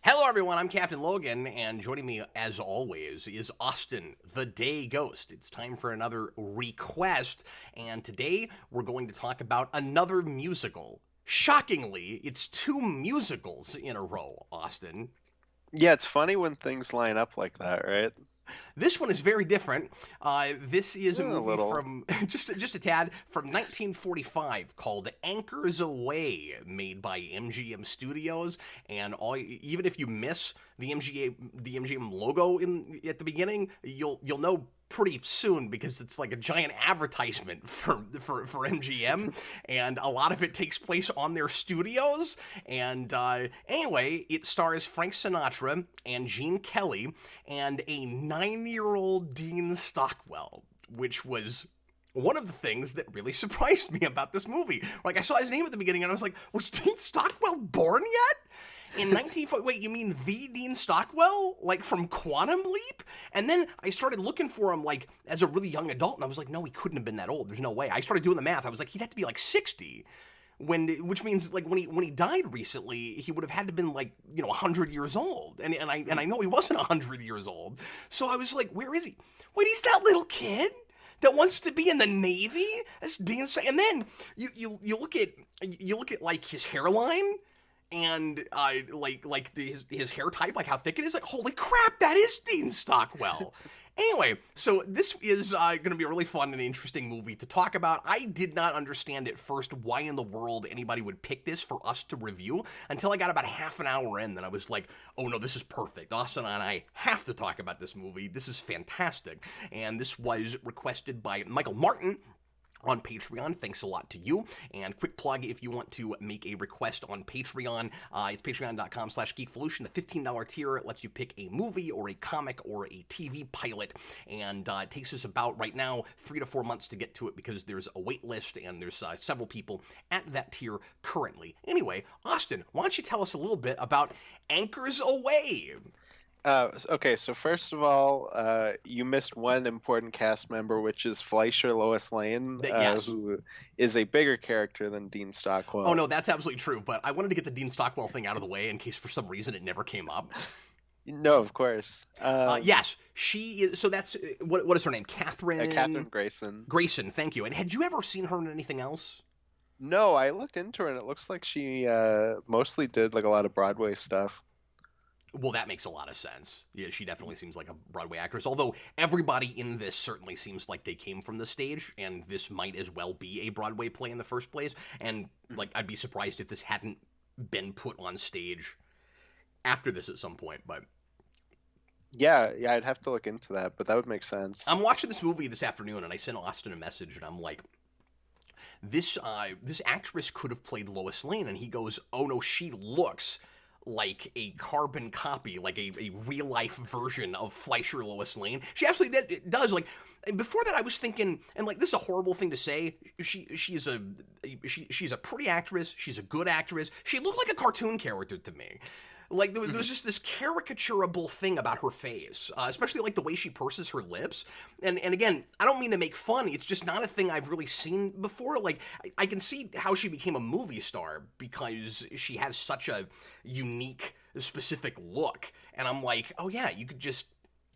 Hello, everyone. I'm Captain Logan, and joining me, as always, is Austin, the Day Ghost. It's time for another ReQuest, and today we're going to talk about another musical. Shockingly, it's two musicals in a row, Austin. Yeah, it's funny when things line up like that, right? This one is very different. This is a A movie little. from just a tad from 1945 called Anchors Aweigh, made by MGM Studios. And even if you miss the MGM logo in at the beginning, you'll know pretty soon because it's like a giant advertisement for MGM, and a lot of it takes place on their studios. And anyway, it stars Frank Sinatra and Gene Kelly and a 9-year-old Dean Stockwell, which was one of the things that really surprised me about this movie. Like, I saw his name at the beginning and I was like, was Dean Stockwell born yet? In 1940, wait, you mean the Dean Stockwell? Like from Quantum Leap? And then I started looking for him like as a really young adult, and I was like, no, he couldn't have been that old. There's no way. I started doing the math. I was like, he'd have to be like 60. Which means like when he died recently, he would have had to been like 100 years old, and I know he wasn't 100 years old. So I was like, where is he? Wait, he's that little kid that wants to be in the Navy? That's Dean. And then you look at like his hairline and his hair type, like how thick it is, like holy crap, that is Dean Stockwell. Anyway, so this is going to be a really fun and interesting movie to talk about. I did not understand at first why in the world anybody would pick this for us to review until I got about half an hour in. Then I was like, oh no, this is perfect. Austin and I have to talk about this movie. This is fantastic. And this was requested by Michael Martin on Patreon. Thanks a lot to you. And quick plug, if you want to make a request on Patreon, it's patreon.com/geekvolution. The $15 tier lets you pick a movie or a comic or a TV pilot, and it takes us about, right now, 3 to 4 months to get to it because there's a wait list and there's several people at that tier currently. Anyway, Austin, why don't you tell us a little bit about Anchors Aweigh? Okay, so first of all, you missed one important cast member, which is Fleischer Lois Lane, Yes. who is a bigger character than Dean Oh, Stockwell. no, that's absolutely true, but I wanted to get the Dean Stockwell thing out of the way in case for some reason it never came up. No, of course. Yes, she is. So that's what is her name? Catherine Catherine Grayson. Grayson. Thank you. And had you ever seen her in anything else? No, I looked into her and it looks like she mostly did like a lot of Broadway stuff. Well, that makes a lot of sense. Yeah, she definitely seems like a Broadway actress. Although everybody in this certainly seems like they came from the stage, and this might as well be a Broadway play in the first place. And like, I'd be surprised if this hadn't been put on stage after this at some point. But Yeah, I'd have to look into that, but that would make sense. I'm watching this movie this afternoon, and I sent Austin a message, and I'm like, this actress could have played Lois Lane, and he goes, oh no, she looks like a carbon copy, like a real life version of Fleischer Lois Lane. She absolutely does. Like, before that, I was thinking, and like, this is a horrible thing to say. She's a pretty actress. She's a good actress. She looked like a cartoon character to me. Like, there was just this caricaturable thing about her face, especially like the way she purses her lips. And again, I don't mean to make fun. It's just not a thing I've really seen before. Like, I can see how she became a movie star because she has such a unique, specific look. And I'm like, oh yeah, you could just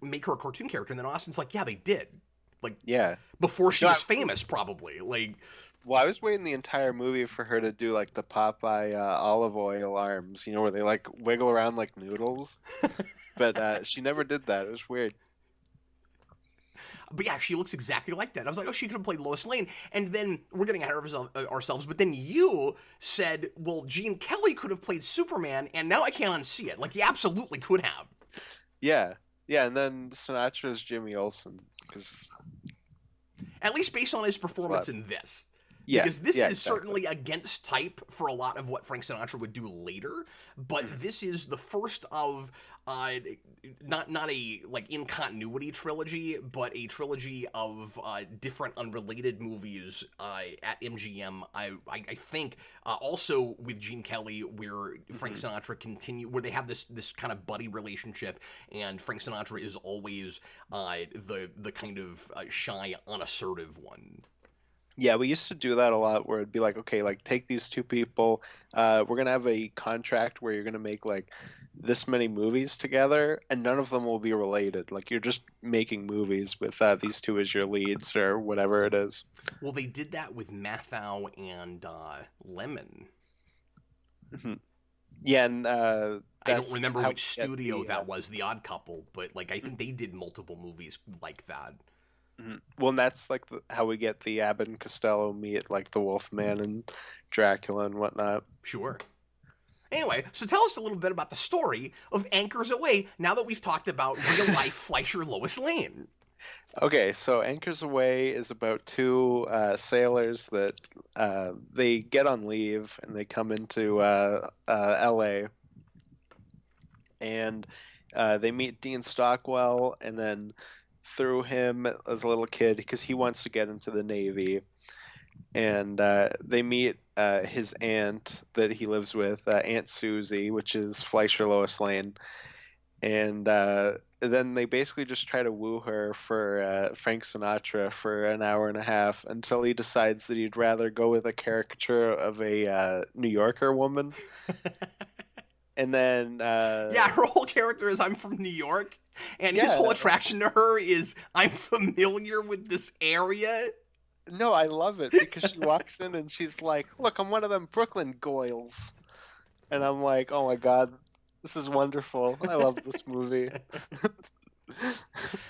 make her a cartoon character. And then Austin's like, yeah, they did. Like, Yeah. before she No, was famous, probably. Like, Well, I was waiting the entire movie for her to do like the Popeye olive oil arms, where they like wiggle around like noodles. But she never did that. It was weird. but yeah, she looks exactly like that. I was like, oh, she could have played Lois Lane. And then we're getting ahead of ourselves. But then you said, well, Gene Kelly could have played Superman, and now I can't unsee it. Like, he absolutely could have. Yeah, yeah, and then Sinatra's Jimmy Olsen because At least based on his it's a performance lot. in this. Yeah, Because this yeah, is exactly. certainly against type for a lot of what Frank Sinatra would do later, but this is the first of not a like in continuity trilogy, but a trilogy of different unrelated movies at MGM. I think also with Gene Kelly, where Frank Hmm. Sinatra where they have this kind of buddy relationship, and Frank Sinatra is always the kind of shy, unassertive one. Yeah, we used to do that a lot where it'd be like, okay, like take these two people, we're gonna have a contract where you're gonna make like this many movies together, and none of them will be related. Like you're just making movies with these two as your leads or whatever it is. Well, they did that with Mathau and Lemon. Mhm. Yeah, and I don't that's remember how we which get studio the. that was, The Odd Couple, but like I think they did multiple movies like that. Well, and that's like how we get the Abbott and Costello meet like the Wolfman and Dracula and whatnot. Sure. Anyway, so tell us a little bit about the story of Anchors Away now that we've talked about real life Fleischer Lois Lane. Okay, so Anchors Away is about two sailors that they get on leave and they come into LA and they meet Dean Stockwell, and then through him as a little kid because he wants to get into the Navy, and they meet his aunt that he lives with, Aunt Susie, which is Fleischer Lois Lane, and then they basically just try to woo her for Frank Sinatra for an hour and a half until he decides that he'd rather go with a caricature of a New Yorker woman. And then, Yeah, her whole character is I'm from New York, and his whole yeah, attraction to her is I'm familiar with this area. no, I love it because she walks in and she's like, "Look, I'm one of them Brooklyn goils," and I'm like, "Oh my God, this is wonderful! I love this movie."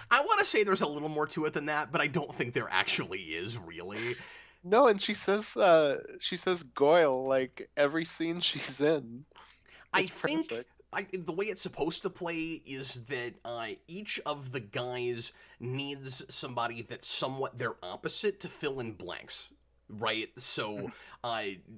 I want to say there's a little more to it than that, but I don't think there actually is really. No, and she says Goyle like every scene she's in. I It's think perfect. the way it's supposed to play is that each of the guys needs somebody that's somewhat their opposite to fill in blanks. Right, so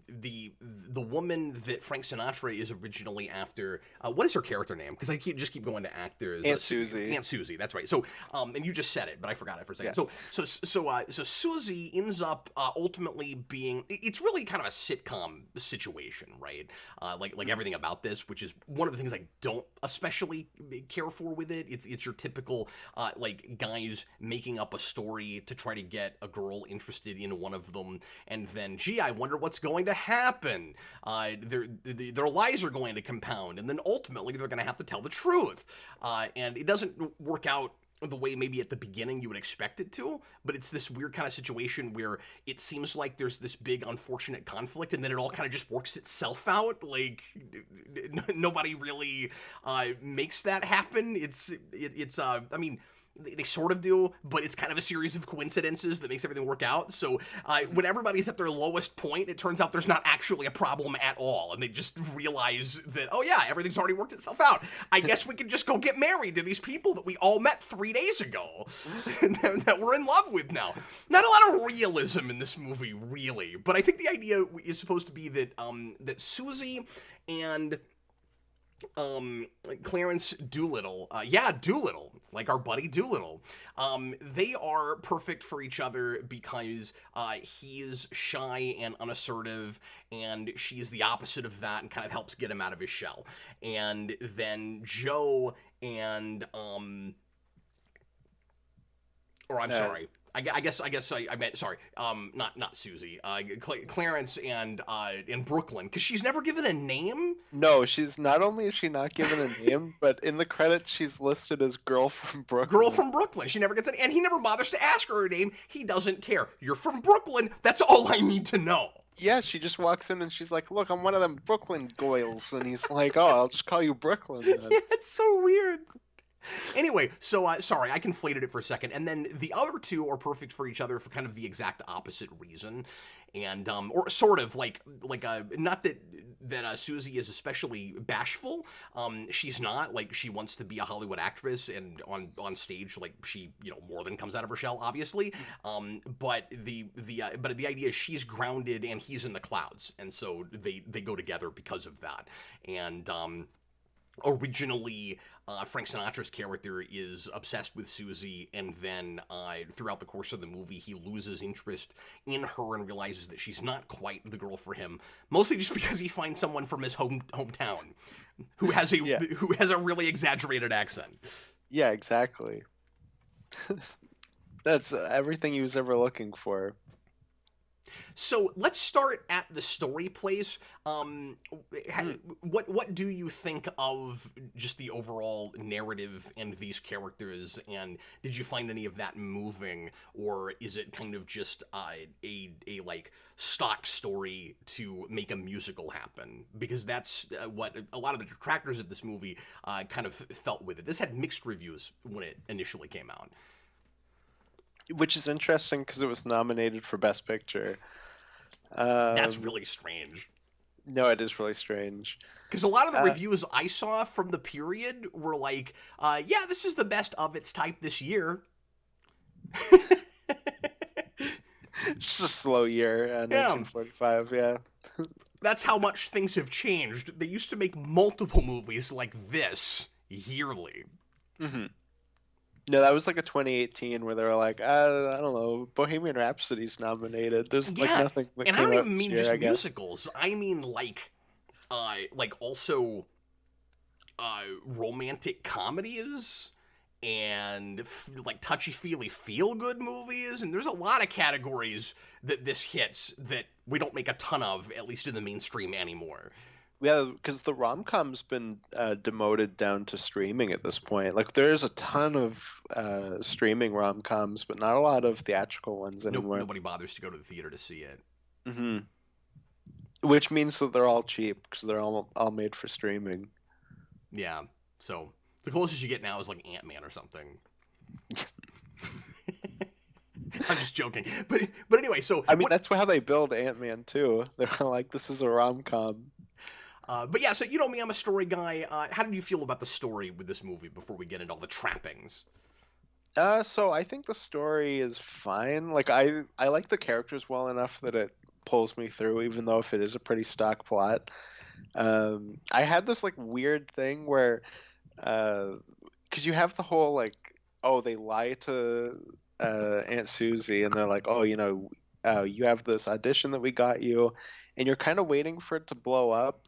the woman that Frank Sinatra is originally after, what is her character name? Because I keep going to actors. Aunt Susie. Aunt Susie, that's right. So, and you just said it, but I forgot it for a second. Yeah. So Susie ends up ultimately being. It's really kind of a sitcom situation, right? Like everything about this, which is one of the things I don't especially care for with it. It's your typical like guys making up a story to try to get a girl interested in one of them, and then, gee, I wonder what's going to happen. Their lies are going to compound, and then ultimately they're going to have to tell the truth. And it doesn't work out the way maybe at the beginning you would expect it to, but it's this weird kind of situation where it seems like there's this big unfortunate conflict, and then it all kind of just works itself out. Like nobody really makes that happen. I mean, they sort of do, but it's kind of a series of coincidences that makes everything work out. So when everybody's at their lowest point, it turns out there's not actually a problem at all, and they just realize that, oh yeah, everything's already worked itself out. I guess we can just go get married to these people that we all met 3 days ago and that we're in love with now. Not a lot of realism in this movie, really, but I think the idea is supposed to be that that Susie and Clarence Doolittle, Doolittle, like our buddy Doolittle, they are perfect for each other because he's shy and unassertive, and she's the opposite of that and kind of helps get him out of his shell. And then Joe and or I'm sorry. I guess I meant, sorry, not Susie, Clarence and Brooklyn, because she's never given a name. No, she's not only is she not given a name, but in the credits she's listed as Girl from Brooklyn. Girl from Brooklyn. She never gets an, and he never bothers to ask her name. He doesn't care. You're from Brooklyn. That's all I need to know. Yeah, she just walks in and she's like, "Look, I'm one of them Brooklyn goils," and he's like, "Oh, I'll just call you Brooklyn then." Yeah, it's so weird. Anyway, so sorry, I conflated it for a second. And then the other two are perfect for each other for kind of the exact opposite reason, and or sort of like not that Susie is especially bashful. She's not. Like, she wants to be a Hollywood actress, and on stage, like, she more than comes out of her shell, obviously. But the idea is she's grounded and he's in the clouds, and so they go together because of that. And originally, Frank Sinatra's character is obsessed with Susie, and then throughout the course of the movie, he loses interest in her and realizes that she's not quite the girl for him. Mostly just because he finds someone from his hometown who has a really exaggerated accent. Yeah, exactly. That's everything he was ever looking for. So let's start at the story place. What do you think of just the overall narrative and these characters? And did you find any of that moving, or is it kind of just a like stock story to make a musical happen? Because that's what a lot of the detractors of this movie kind of felt with it. This had mixed reviews when it initially came out. Which is interesting because it was nominated for Best Picture. That's really strange. No, it is really strange. Because a lot of the reviews I saw from the period were like, yeah, this is the best of its type this year. It's a slow year, 1945, yeah. That's how much things have changed. They used to make multiple movies like this yearly. Mm-hmm. No, that was like a 2018 where they were like, I don't know, Bohemian Rhapsody's nominated. There's like nothing that and I came don't out even mean this year, just I guess. musicals. I mean like also romantic comedies and like touchy-feely feel-good movies, and there's a lot of categories that this hits that we don't make a ton of, at least in the mainstream anymore. Yeah, because the rom-com's been demoted down to streaming at this point. Like, there's a ton of streaming rom-coms, but not a lot of theatrical ones anymore. Nobody bothers to go to the theater to see it. Mm-hmm. Which means that they're all cheap, because they're all made for streaming. Yeah, so the closest you get now is like Ant-Man or something. I'm just joking, but anyway. So I mean, that's how they build Ant-Man too. They're like, this is a rom-com. But yeah, so you know me, I'm a story guy. How did you feel about the story with this movie before we get into all the trappings? So I think the story is fine. Like I like the characters well enough that it pulls me through, even though if it is a pretty stock plot. I had this like weird thing where, because you have the whole like, oh, they lie to Aunt Susie, and they're like, oh, you have this audition that we got you, and you're kind of waiting for it to blow up.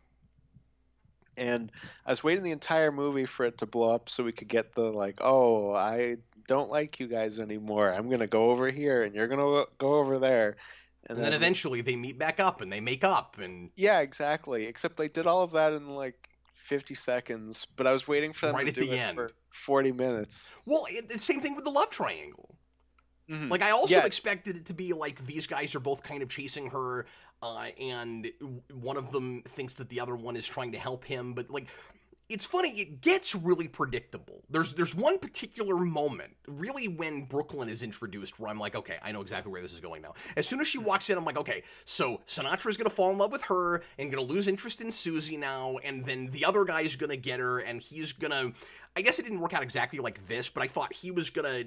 And I was waiting the entire movie for it to blow up so we could get the like, oh, I don't like you guys anymore. I'm gonna go over here, and you're gonna go over there. And then eventually they meet back up and they make up and yeah, exactly. Except they did all of that in like 50 seconds, but I was waiting for them right to at do the it end for 40 minutes. Well, the same thing with the love triangle. Mm-hmm. Like I also expected it to be like these guys are both kind of chasing her, and one of them thinks that the other one is trying to help him, but like. It's funny, it gets really predictable. There's one particular moment, really when Brooklyn is introduced, where I'm like, okay, I know exactly where this is going now. As soon as she walks in, I'm like, okay, so Sinatra's gonna fall in love with her and gonna lose interest in Susie now, and then the other guy's gonna get her, and he's gonna... I guess it didn't work out exactly like this, but I thought he was gonna,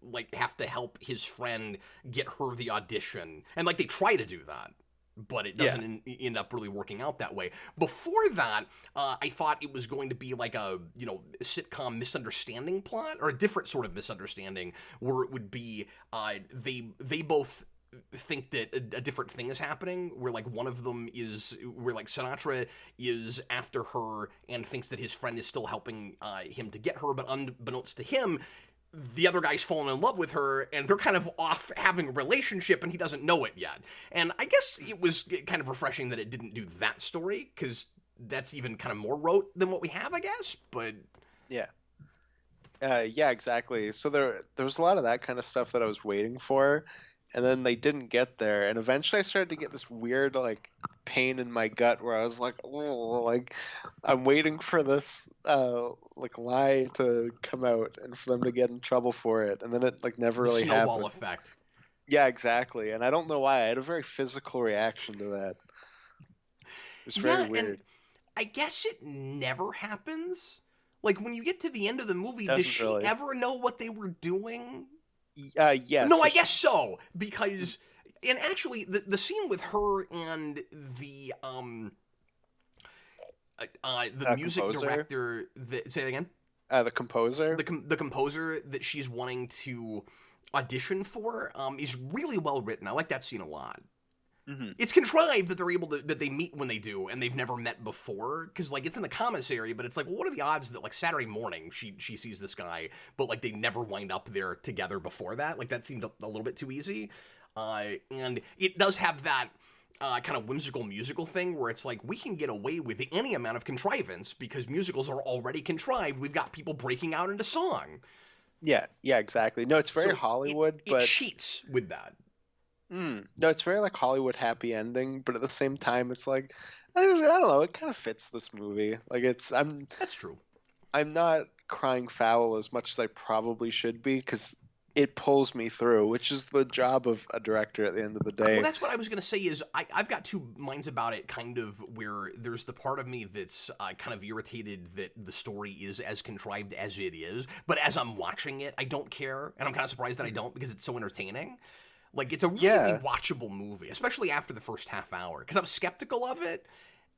like, have to help his friend get her the audition. And, like, they try to do that. But it doesn't end up really working out that way. Before that, I thought it was going to be like a, sitcom misunderstanding plot, or a different sort of misunderstanding, where it would be they both think that a different thing is happening, where like one of them is, where like Sinatra is after her and thinks that his friend is still helping him to get her, but unbeknownst to him, the other guy's fallen in love with her, and they're kind of off having a relationship, and he doesn't know it yet. And I guess it was kind of refreshing that it didn't do that story, because that's even kind of more rote than what we have, I guess, but... Yeah. Yeah, exactly. So there was a lot of that kind of stuff that I was waiting for, and then they didn't get there, and eventually I started to get this weird, like, pain in my gut where I was like, oh, like, I'm waiting for this, like, lie to come out and for them to get in trouble for it, and then it, like, never really happened. Snowball effect. Yeah, exactly, and I don't know why. I had a very physical reaction to that. It was very weird. And I guess it never happens. Like, when you get to the end of the movie, does she ever know what they were doing? Yes. No, I guess so, because... And actually, the scene with her and the music composer? director... say that again? The composer? The composer that she's wanting to audition for is really well written. I like that scene a lot. Mm-hmm. It's contrived that they're able to, that they meet when they do, and they've never met before, because, like, it's in the commissary, but it's like, well, what are the odds that, like, Saturday morning she sees this guy, but, like, they never wind up there together before that? Like, that seemed a little bit too easy. And it does have that kind of whimsical musical thing where it's like we can get away with any amount of contrivance because musicals are already contrived. We've got people breaking out into song. Yeah, yeah, exactly. No, it's very So Hollywood, it but cheats with that. no, it's very like Hollywood happy ending, but at the same time, it's like I don't know, it kind of fits this movie. Like That's true. I'm not crying foul as much as I probably should be because it pulls me through, which is the job of a director at the end of the Well, day. that's what I was going to say is I've got two minds about it, kind of, where there's the part of me that's kind of irritated that the story is as contrived as it is, but as I'm watching it, I don't care, and I'm kind of surprised that I don't because it's so entertaining. Like, it's a really Yeah, watchable movie, especially after the first half hour, because I'm skeptical of it,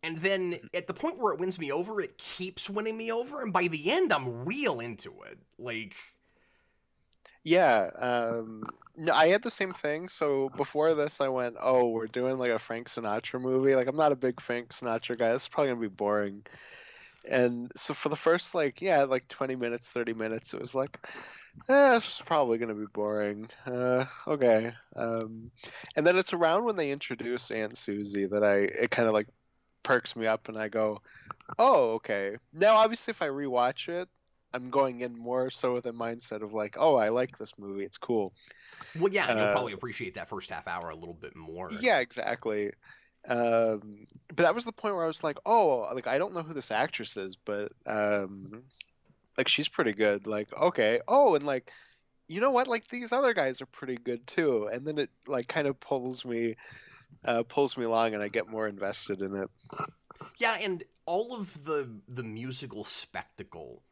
and then at the point where it wins me over, it keeps winning me over, and by the end, I'm real into it. Like, yeah. No, I had the same thing. So before this, I went, "Oh, we're doing like a Frank Sinatra movie." Like I'm not a big Frank Sinatra guy. This is probably gonna be boring. And so for the first like yeah like 20 minutes, 30 minutes, it was like, this is probably gonna be boring. Okay. And then it's around when they introduce Aunt Susie that it kind of like perks me up, and I go, oh, okay. Now, obviously, if I rewatch it, I'm going in more so with a mindset of like, oh, I like this movie. It's cool. well, yeah, and you'll Uh, probably appreciate that first half hour a little bit more. yeah, exactly. But that was the point where I was like, oh, like I don't know who this actress is, but like she's pretty good. Like, okay. Oh, and like you know what? Like these other guys are pretty good too. And then it like kind of pulls me along, and I get more invested in it. Yeah, and all of the musical spectacle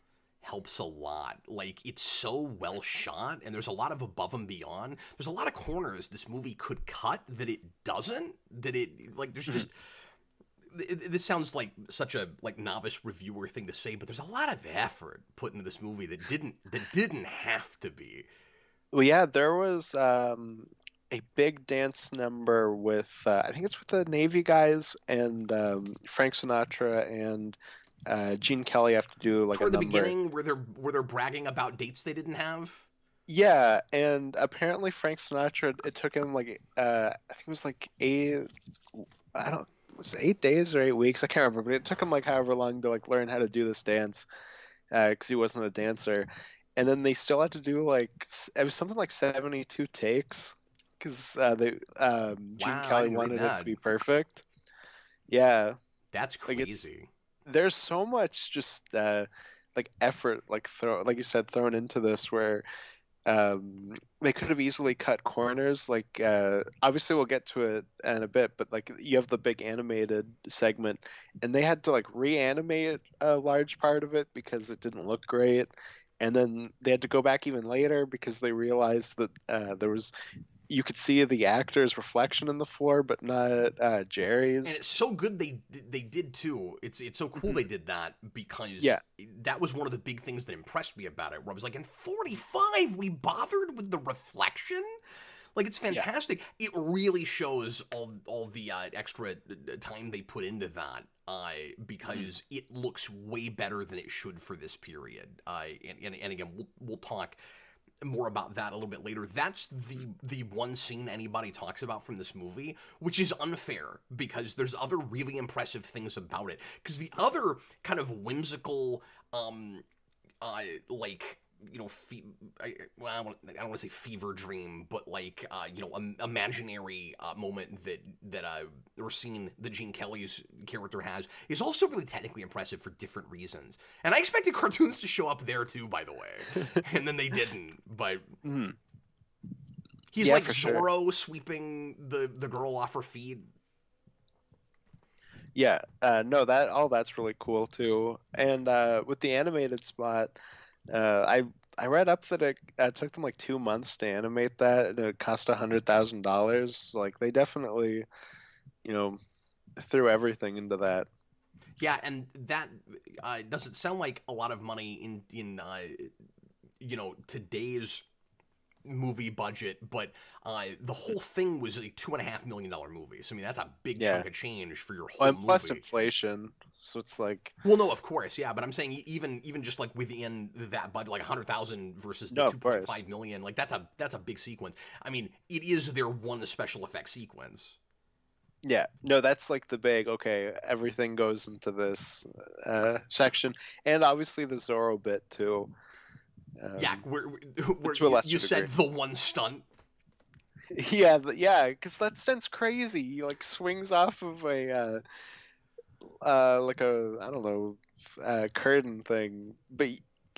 helps a lot. Like it's so well shot and there's a lot of above and beyond. There's a lot of corners this movie could cut that it doesn't. That it like there's just this sounds like such a like novice reviewer thing to say, but there's a lot of effort put into this movie that didn't have to be. Well, yeah, there was a big dance number with I think it's with the Navy guys and Frank Sinatra and Gene Kelly have to do like a Toward the number. beginning where they're bragging about dates they didn't have. Yeah, and apparently Frank Sinatra, it took him like I think it was like I don't was it 8 days or 8 weeks, I can't remember, but it took him like however long to like learn how to do this dance because he wasn't a dancer, and then they still had to do like it was something like 72 takes because they Gene Wow, I Kelly didn't read wanted it to that. be perfect. Yeah, That's like it's crazy. there's so much just like effort like you said thrown into this where they could have easily cut corners. Like, obviously, we'll get to it in a bit, but like you have the big animated segment, and they had to like reanimate a large part of it because it didn't look great. And then they had to go back even later because they realized that you could see the actor's reflection in the floor, but not And Jerry's. it's so good they did too. It's so cool Mhm. they did that because Yeah, that was one of the big things that impressed me about it. Where I was like, in 45, we bothered with the reflection. Like it's yeah. fantastic. It really shows all the extra time they put into that. Mhm. Because it looks way better than it should for this period. And again, we'll talk more about that a little bit later. That's the one scene anybody talks about from this movie, which is unfair because there's other really impressive things about it. Because the other kind of whimsical, like well, I don't want to say fever dream, but like imaginary moment that or scene that Gene Kelly's character has is also really technically impressive for different reasons. And I expected cartoons to show up there too, by the way, and then they didn't. But Mhm. he's Yeah, like for sure. Zorro sweeping the girl off her feet. Yeah, no, that's really cool too. And with the animated spot, I read up that it took them like 2 months to animate that, and it cost $100,000. Like they definitely, you know, threw everything into that. Yeah, and that doesn't sound like a lot of money in today's movie budget, but the whole thing was a $2.5 million movie. So I mean, that's a big Yeah. chunk of change for your Well, whole and plus movie. inflation, so it's like Well, no, of course, yeah, but I'm saying even just like within that budget, like 100,000 versus the no, of course. 2.5 million, like that's a big sequence. I mean, it is their one special effects sequence. Yeah, no, that's like the big, okay, everything goes into this section, and obviously the Zorro bit too. Yeah, where To a lesser you said degree. the one stunt. Yeah, yeah, because that stunt's crazy. He like swings off of a like a, I don't know, curtain thing, but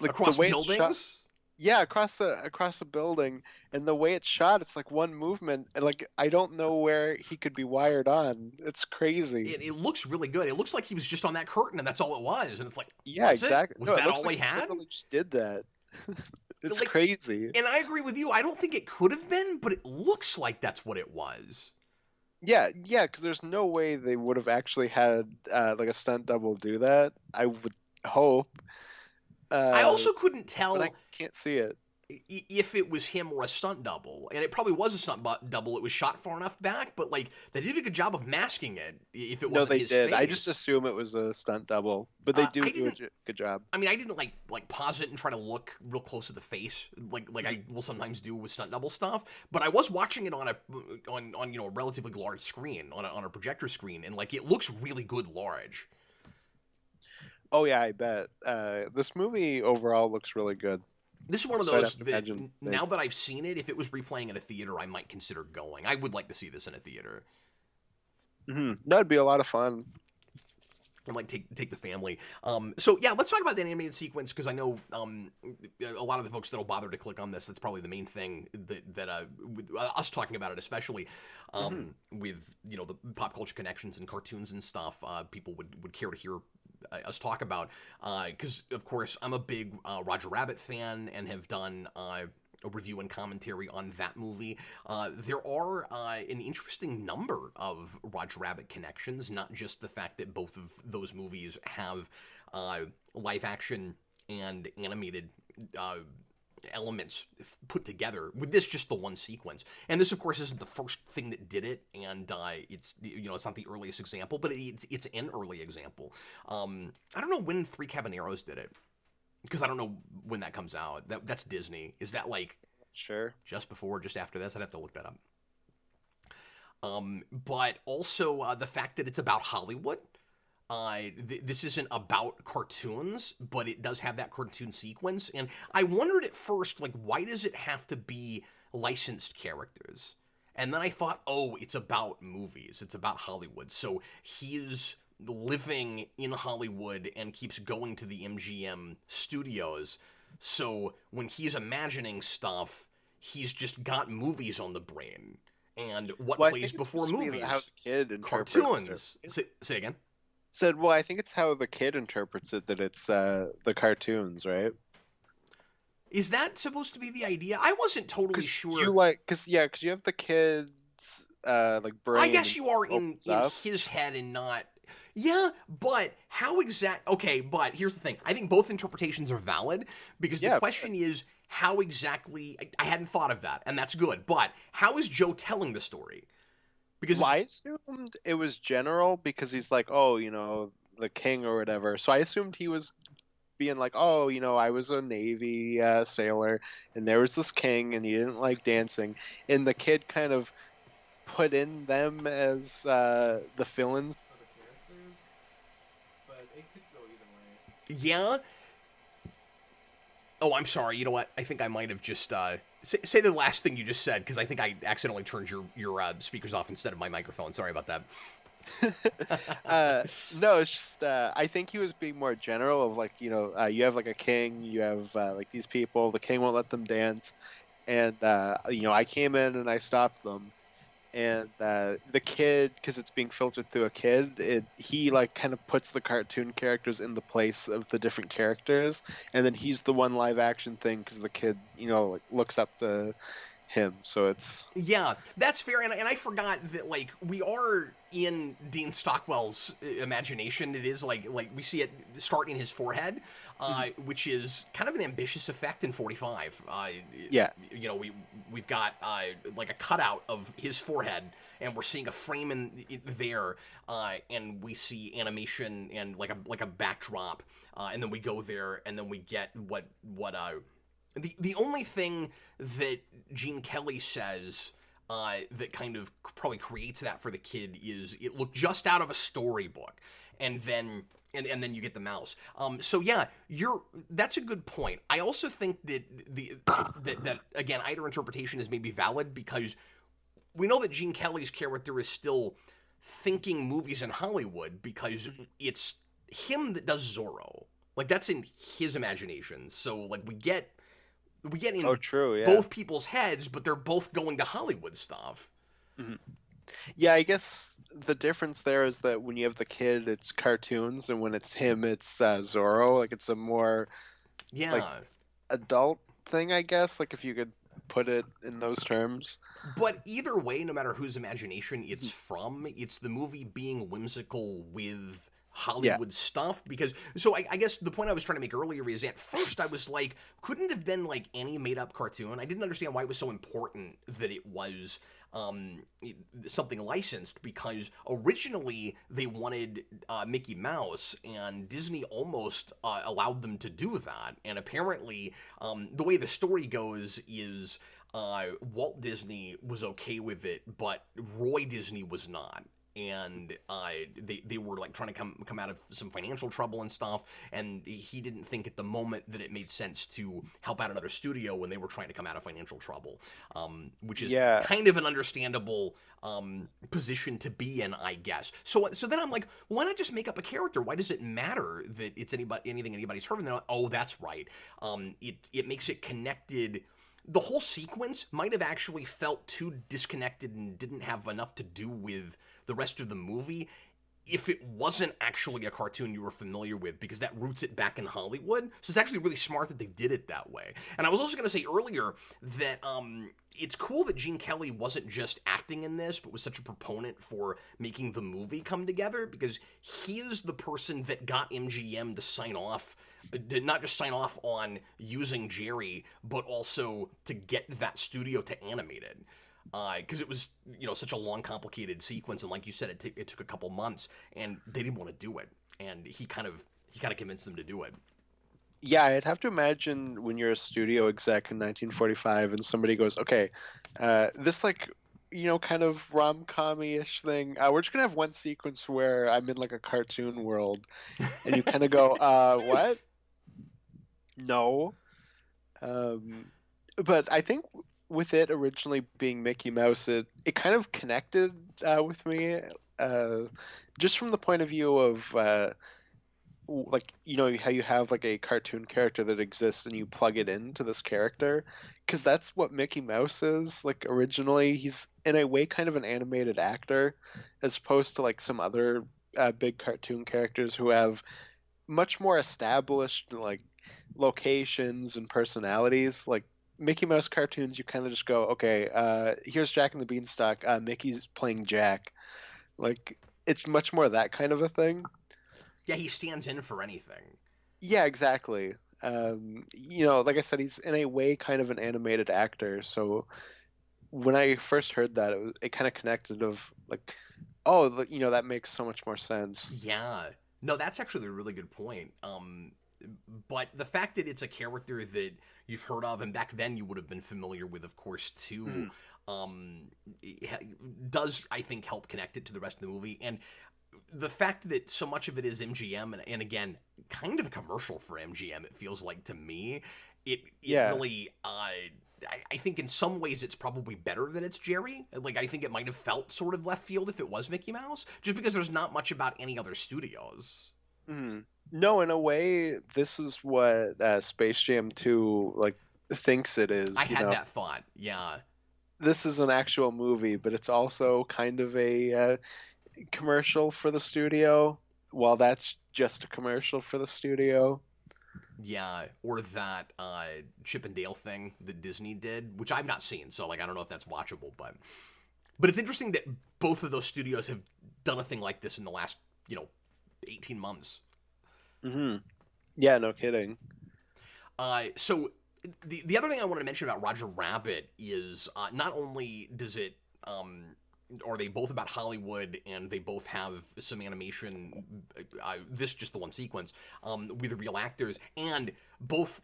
like the Across way it's shot, buildings? yeah, across the building, and the way it's shot, it's like one movement, and like I don't know where he could be wired on. It's crazy. It looks really good. It looks like he was just on that curtain and that's all it was. And it's like, Yeah, was it? exactly. Was No, it that looks all like he he had? literally just did that. It's Like, crazy. and I agree with you. I don't think it could have been, but it looks like that's what it was. Yeah, yeah, because there's no way they would have actually had like a stunt double do that. I would hope, I uh, also couldn't but I tell can't see it. if it was him or a stunt double, and it probably was a stunt double. It was shot far enough back, but like they did a good job of masking it. If it No, wasn't they his did. face, I just assume it was a stunt double, but they do I do a didn't. good job. I mean, I didn't like pause it and try to look real close at the face, like I will sometimes do with stunt double stuff. But I was watching it on a relatively large screen on a projector screen, and like it looks really good large. Oh yeah, I bet. This movie overall looks really good. This is one of So I'd those have to that imagine now that I've seen it, if it was replaying in a theater, I might consider going. I would like to see this in a theater. That'd be a lot of fun. And like take the family. So yeah, let's talk about the animated sequence because I know a lot of the folks that'll bother to click on this. That's probably the main thing that with us talking about it, especially with the pop culture connections and cartoons and stuff. People would care to hear us talk about because of course I'm a big Roger Rabbit fan and have done a review and commentary on that movie. There are an interesting number of Roger Rabbit connections, not just the fact that both of those movies have live action and animated elements put together, with this just the one sequence. And this of course isn't the first thing that did it, and it's it's not the earliest example, but it's an early example. I don't know when Three Caballeros did it, because I don't know when that comes out. That's Disney. Is that like Sure. just before, just after this? I'd have to look that up. But also the fact that it's about Hollywood. This isn't about cartoons, but it does have that cartoon sequence. And I wondered at first, like, why does it have to be licensed characters? And then I thought, oh, it's about movies. It's about Hollywood. So he's living in Hollywood and keeps going to the MGM studios. So when he's imagining stuff, he's just got movies on the brain. And what Well, I plays think it's before supposed to be movies? how the kid interprets Cartoons. it. Say again. Said, well, I think it's how the kid interprets it that it's the cartoons, right? Is that supposed to be the idea? I wasn't totally sure. Because you have the kids like brain. I guess you are in up. his head and not. Yeah, but how exact? Okay, but here's the thing. I think both interpretations are valid because the question is how exactly. I hadn't thought of that, and that's good. But how is Joe telling the story? Because I assumed it was general because he's like, oh, the king or whatever. So I assumed he was being like, oh, I was a Navy sailor, and there was this king, and he didn't like dancing, and the kid kind of put in them as the fill-ins for the characters. But it could go either way. Yeah. Oh, I'm sorry. You know what? I think I might have just say the last thing you just said because I think I accidentally turned your speakers off instead of my microphone. Sorry about that. No, it's just I think he was being more general of like you have like a king, you have like these people, the king won't let them dance, and I came in and I stopped them, and the kid, because it's being filtered through a kid, he like kind of puts the cartoon characters in the place of the different characters, and then he's the one live action thing because the kid like looks up to him, so it's that's fair. And I forgot that like we are in Dean Stockwell's imagination. It is like we see it start in his forehead, which is kind of an ambitious effect in 45. Yeah. You know, we've got like a cutout of his forehead, and we're seeing a frame in there, and we see animation and like a backdrop, and then we go there, and then we get what the only thing that Gene Kelly says that kind of probably creates that for the kid is it looked just out of a storybook, and then and then you get the mouse. So yeah, that's a good point. I also think that that again, either interpretation is maybe valid because we know that Gene Kelly's character is still thinking movies in Hollywood because it's him that does Zorro. Like that's in his imagination. So like we get in True, yeah. both people's heads, but they're both going to Hollywood stuff. Yeah, I guess the difference there is that when you have the kid, it's cartoons, and when it's him, it's Zorro. Like it's a more like adult thing, I guess. Like if you could put it in those terms. But either way, no matter whose imagination it's from, it's the movie being whimsical with Hollywood stuff. Because so I guess the point I was trying to make earlier is at first I was like, couldn't it have been like any made up cartoon? I didn't understand why it was so important that it was something licensed, because originally they wanted Mickey Mouse, and Disney almost allowed them to do that. And apparently, the way the story goes is Walt Disney was okay with it, but Roy Disney was not. And they were like trying to come out of some financial trouble and stuff, and he didn't think at the moment that it made sense to help out another studio when they were trying to come out of financial trouble, which is kind of an understandable position to be in, I guess. So then I'm like, why not just make up a character? Why does it matter that it's anything anybody's heard? And they're like, oh, that's right. It makes it connected. The whole sequence might have actually felt too disconnected and didn't have enough to do with the rest of the movie if it wasn't actually a cartoon you were familiar with, because that roots it back in Hollywood. So it's actually really smart that they did it that way. And I was also going to say earlier that it's cool that Gene Kelly wasn't just acting in this, but was such a proponent for making the movie come together, because he is the person that got MGM to sign off, did not just sign off on using Jerry, but also to get that studio to animate it. Because it was, such a long, complicated sequence, and like you said, it took a couple months, and they didn't want to do it, and he kind of convinced them to do it. Yeah, I'd have to imagine when you're a studio exec in 1945, and somebody goes, "Okay, this kind of rom-com-ish thing. We're just gonna have one sequence where I'm in like a cartoon world," and you kind of go, "What? No." But I think with it originally being Mickey Mouse, it kind of connected with me, just from the point of view of how you have like a cartoon character that exists and you plug it into this character, because that's what Mickey Mouse is. Like originally, he's in a way kind of an animated actor, as opposed to like some other big cartoon characters who have much more established like locations and personalities. Like Mickey Mouse cartoons, you kind of just go, okay, here's Jack and the Beanstalk. Mickey's playing Jack. Like it's much more that kind of a thing. Yeah, he stands in for anything. Yeah, exactly. Like I said, he's in a way kind of an animated actor. So when I first heard that, it kind of connected of like, oh, that makes so much more sense. Yeah. No, that's actually a really good point. But the fact that it's a character that you've heard of, and back then you would have been familiar with, of course, too, does, I think, help connect it to the rest of the movie. And the fact that so much of it is MGM, and again, kind of a commercial for MGM, it feels like to me, it really, I think in some ways it's probably better that it's Jerry. Like, I think it might have felt sort of left field if it was Mickey Mouse, just because there's not much about any other studios. No, in a way, this is what Space Jam 2 like thinks it is. I had that thought, yeah. This is an actual movie, but it's also kind of a commercial for the studio, while that's just a commercial for the studio. Yeah, or that Chip and Dale thing that Disney did, which I've not seen, so like I don't know if that's watchable, but it's interesting that both of those studios have done a thing like this in the last 18 months. Yeah, no kidding. So the other thing I wanted to mention about Roger Rabbit is not only does it or they both about Hollywood, and they both have some animation. This just the one sequence with the real actors, and both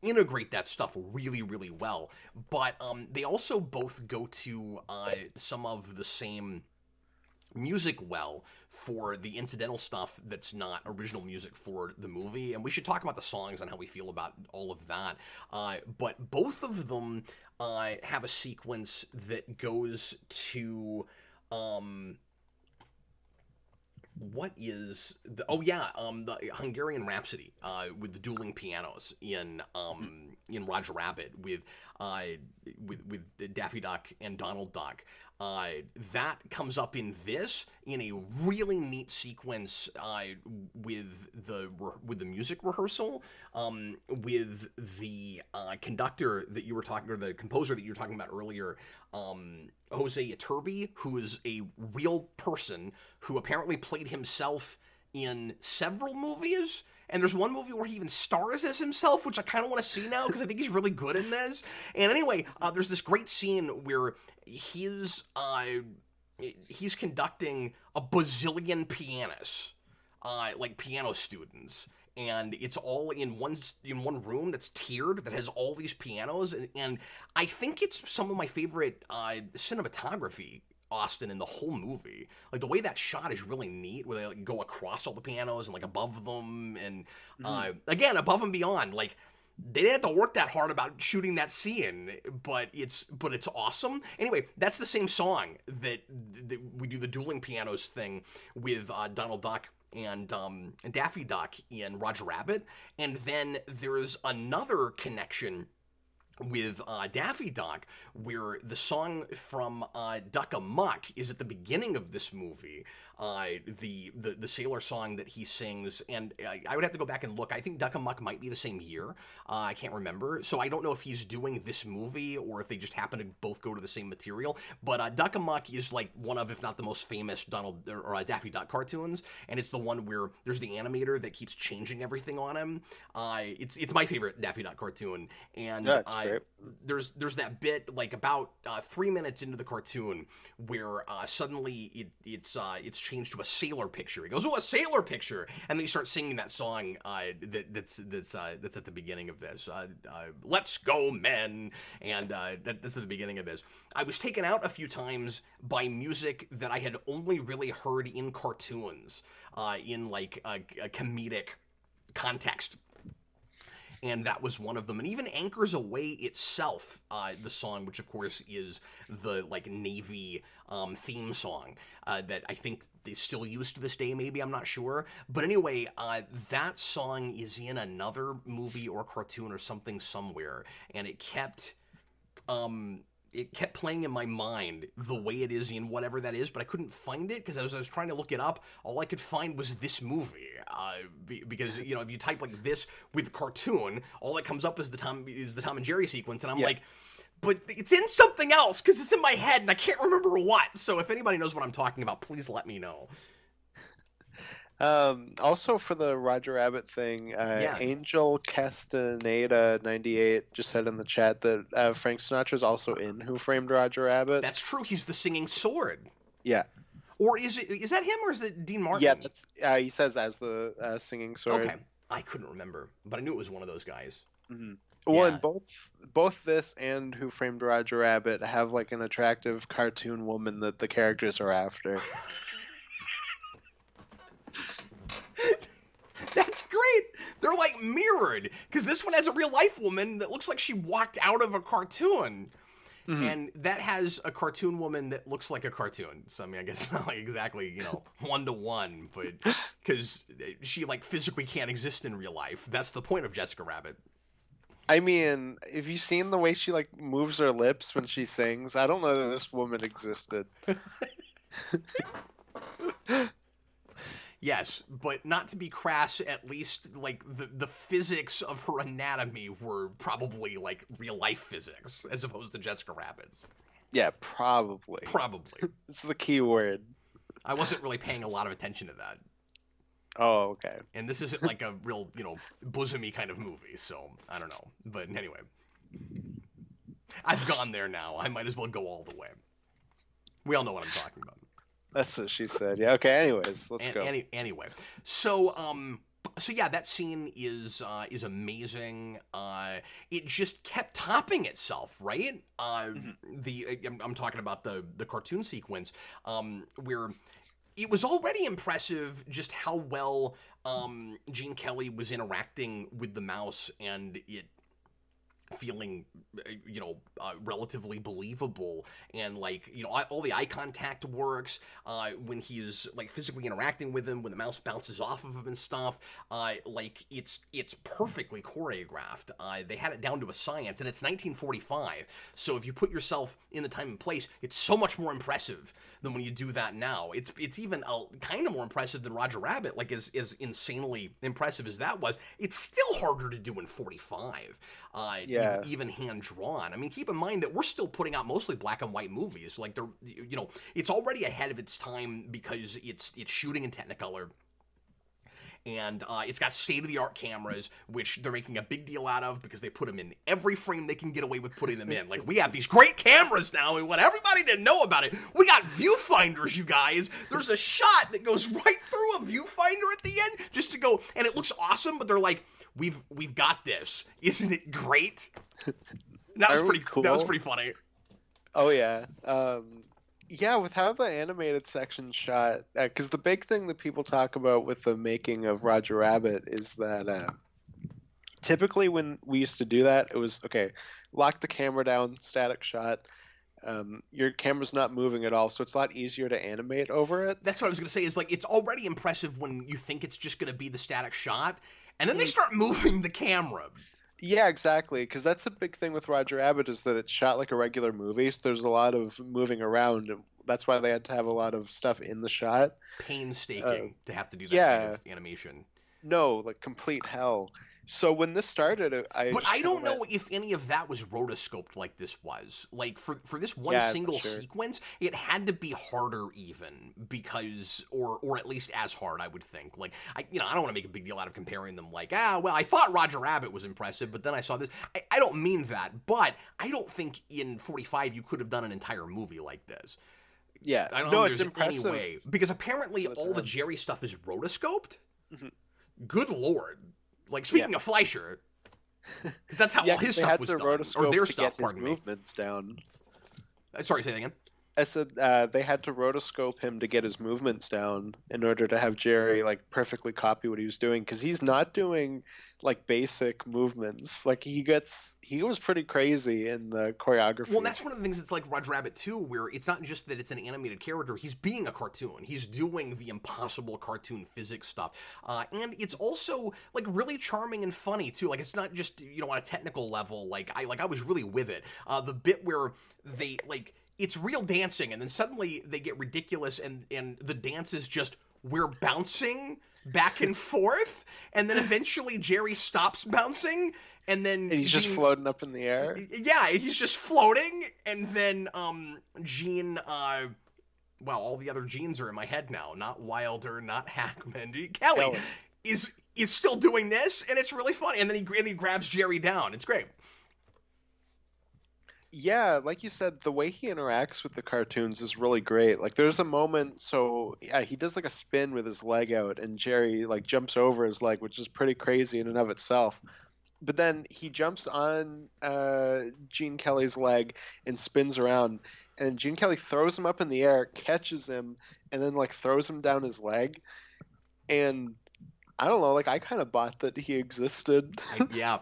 integrate that stuff really, really well. But they also both go to some of the same music well for the incidental stuff that's not original music for the movie. And we should talk about the songs and how we feel about all of that. But both of them have a sequence that goes to. What is the the Hungarian Rhapsody with the dueling pianos in Roger Rabbit with Daffy Duck and Donald Duck. That comes up in this in a really neat sequence with the music rehearsal, with the conductor that you were talking, or the composer that you were talking about earlier, Jose Iturbi, who is a real person who apparently played himself in several movies. And there's one movie where he even stars as himself, which I kind of want to see now because I think he's really good in this. And anyway, there's this great scene where he's conducting a bazillion pianists, like piano students, and it's all in one room that's tiered that has all these pianos, and I think it's some of my favorite cinematography, Austin, in the whole movie. Like the way that shot is really neat, where they like go across all the pianos and like above them, and again above and beyond. Like they didn't have to work that hard about shooting that scene, but it's awesome. Anyway, that's the same song that we do the dueling pianos thing with Donald Duck and Daffy Duck in Roger Rabbit, and then there's another connection with Daffy Duck, where the song from Duck Amuck is at the beginning of this movie. The sailor song that he sings, and I would have to go back and look. I think Duck Amuck might be the same year. I can't remember, so I don't know if he's doing this movie or if they just happen to both go to the same material. But Duck Amuck is like one of, if not the most famous Donald or Daffy Duck cartoons, and it's the one where there's the animator that keeps changing everything on him. It's my favorite Daffy Duck cartoon, and there's that bit like about 3 minutes into the cartoon where suddenly it's changed to a sailor picture. He goes, "Oh, a sailor picture," and then he starts singing that song that's at the beginning of this. "Let's go, men," and that's at the beginning of this. I was taken out a few times by music that I had only really heard in cartoons, in like a comedic context. And that was one of them. And even Anchors Aweigh itself, the song, which of course is the like Navy theme song that I think is still used to this day, maybe, I'm not sure. But anyway, that song is in another movie or cartoon or something somewhere, and it kept playing in my mind the way it is in whatever that is, but I couldn't find it because as I was trying to look it up, all I could find was this movie. Because if you type like this with cartoon, all that comes up is the Tom and Jerry sequence, and I'm like, but it's in something else because it's in my head and I can't remember what. So if anybody knows what I'm talking about, please let me know. Also for the Roger Rabbit thing, Angel Castaneda 98 just said in the chat that Frank Sinatra is also in Who Framed Roger Rabbit. That's true. He's the singing sword. Yeah. Or is that him, or is it Dean Martin? Yeah, that's he says as the singing sword. Okay, I couldn't remember, but I knew it was one of those guys. Mm-hmm. Well, and both this and Who Framed Roger Rabbit have like an attractive cartoon woman that the characters are after. That's great. They're like mirrored, because this one has a real life woman that looks like she walked out of a cartoon. Mm-hmm. And that has a cartoon woman that looks like a cartoon. So, I mean, I guess it's not like exactly, 1-to-1, but because she like physically can't exist in real life. That's the point of Jessica Rabbit. I mean, have you seen the way she like moves her lips when she sings? I don't know that this woman existed. Yes, but not to be crass, at least like the physics of her anatomy were probably like real life physics as opposed to Jessica Rabbit's. Yeah, probably. Probably. It's the key word. I wasn't really paying a lot of attention to that. Oh, okay. And this isn't like a real, bosomy kind of movie, so I don't know. But anyway, I've gone there now. I might as well go all the way. We all know what I'm talking about. That's what she said. Yeah. Okay. Anyways, let's go. Anyway, so yeah, that scene is amazing. It just kept topping itself, right? I'm talking about the cartoon sequence, where it was already impressive just how well Gene Kelly was interacting with the mouse, and it feeling relatively believable, and like all the eye contact works when he's like physically interacting with him, when the mouse bounces off of him and stuff, like it's perfectly choreographed. They had it down to a science, and it's 1945, so if you put yourself in the time and place, it's so much more impressive than when you do that now. It's even kind of more impressive than Roger Rabbit. Like as insanely impressive as that was, it's still harder to do in 45. Yeah. Even hand drawn. I mean, keep in mind that we're still putting out mostly black and white movies. Like they're, it's already ahead of its time because it's shooting in Technicolor. And it's got state-of-the-art cameras, which they're making a big deal out of because they put them in every frame they can get away with putting them in. Like, we have these great cameras now, and we want everybody to know about it. We got viewfinders, you guys. There's a shot that goes right through a viewfinder at the end just to go, and it looks awesome, but they're like, we've got this. Isn't it great? That was pretty cool. That was pretty funny. Oh, yeah. Yeah, with how the animated section shot, because the big thing that people talk about with the making of Roger Rabbit is that typically when we used to do that, it was, okay, lock the camera down, static shot. Your camera's not moving at all, so it's a lot easier to animate over it. That's what I was going to say, is like, it's already impressive when you think it's just going to be the static shot, and then they start moving the camera. Yeah, exactly, because that's a big thing with Roger Rabbit, is that it's shot like a regular movie, so there's a lot of moving around. That's why they had to have a lot of stuff in the shot. Painstaking to have to do that kind of animation. No, like complete hell. So when this started, I don't know if any of that was rotoscoped like this was. Like, for this one single sequence, it had to be harder even, because, or at least as hard, I would think. Like, I don't want to make a big deal out of comparing them, like, well, I thought Roger Rabbit was impressive, but then I saw this. I don't mean that, but I don't think in 45 you could have done an entire movie like this. Yeah, I don't know if there's any way. Because apparently all the Jerry stuff is rotoscoped. Mm-hmm. Good Lord. Like, speaking of Fleischer, because that's how all his stuff was done, or their stuff, pardon me. Movements down. Sorry, say that again. I said they had to rotoscope him to get his movements down in order to have Jerry like perfectly copy what he was doing, because he's not doing like basic movements. Like he was pretty crazy in the choreography. Well, that's one of the things that's like Roger Rabbit too, where it's not just that it's an animated character. He's being a cartoon. He's doing the impossible cartoon physics stuff, and it's also like really charming and funny too. Like it's not just on a technical level. Like I was really with it. The bit where they like. It's real dancing, and then suddenly they get ridiculous, and the dance is just, we're bouncing back and forth, and then eventually Jerry stops bouncing, and then he's just floating up in the air? Yeah, he's just floating, and then Gene, well, all the other Genes are in my head now, not Wilder, not Hackman, Kelly is still doing this, and it's really funny, and then he grabs Jerry down. It's great. Yeah, like you said, the way he interacts with the cartoons is really great. Like there's a moment, so yeah, he does like a spin with his leg out, and Jerry like jumps over his leg, which is pretty crazy in and of itself. But then he jumps on Gene Kelly's leg and spins around, and Gene Kelly throws him up in the air, catches him, and then like throws him down his leg. And I don't know, like I kind of bought that he existed. Yeah.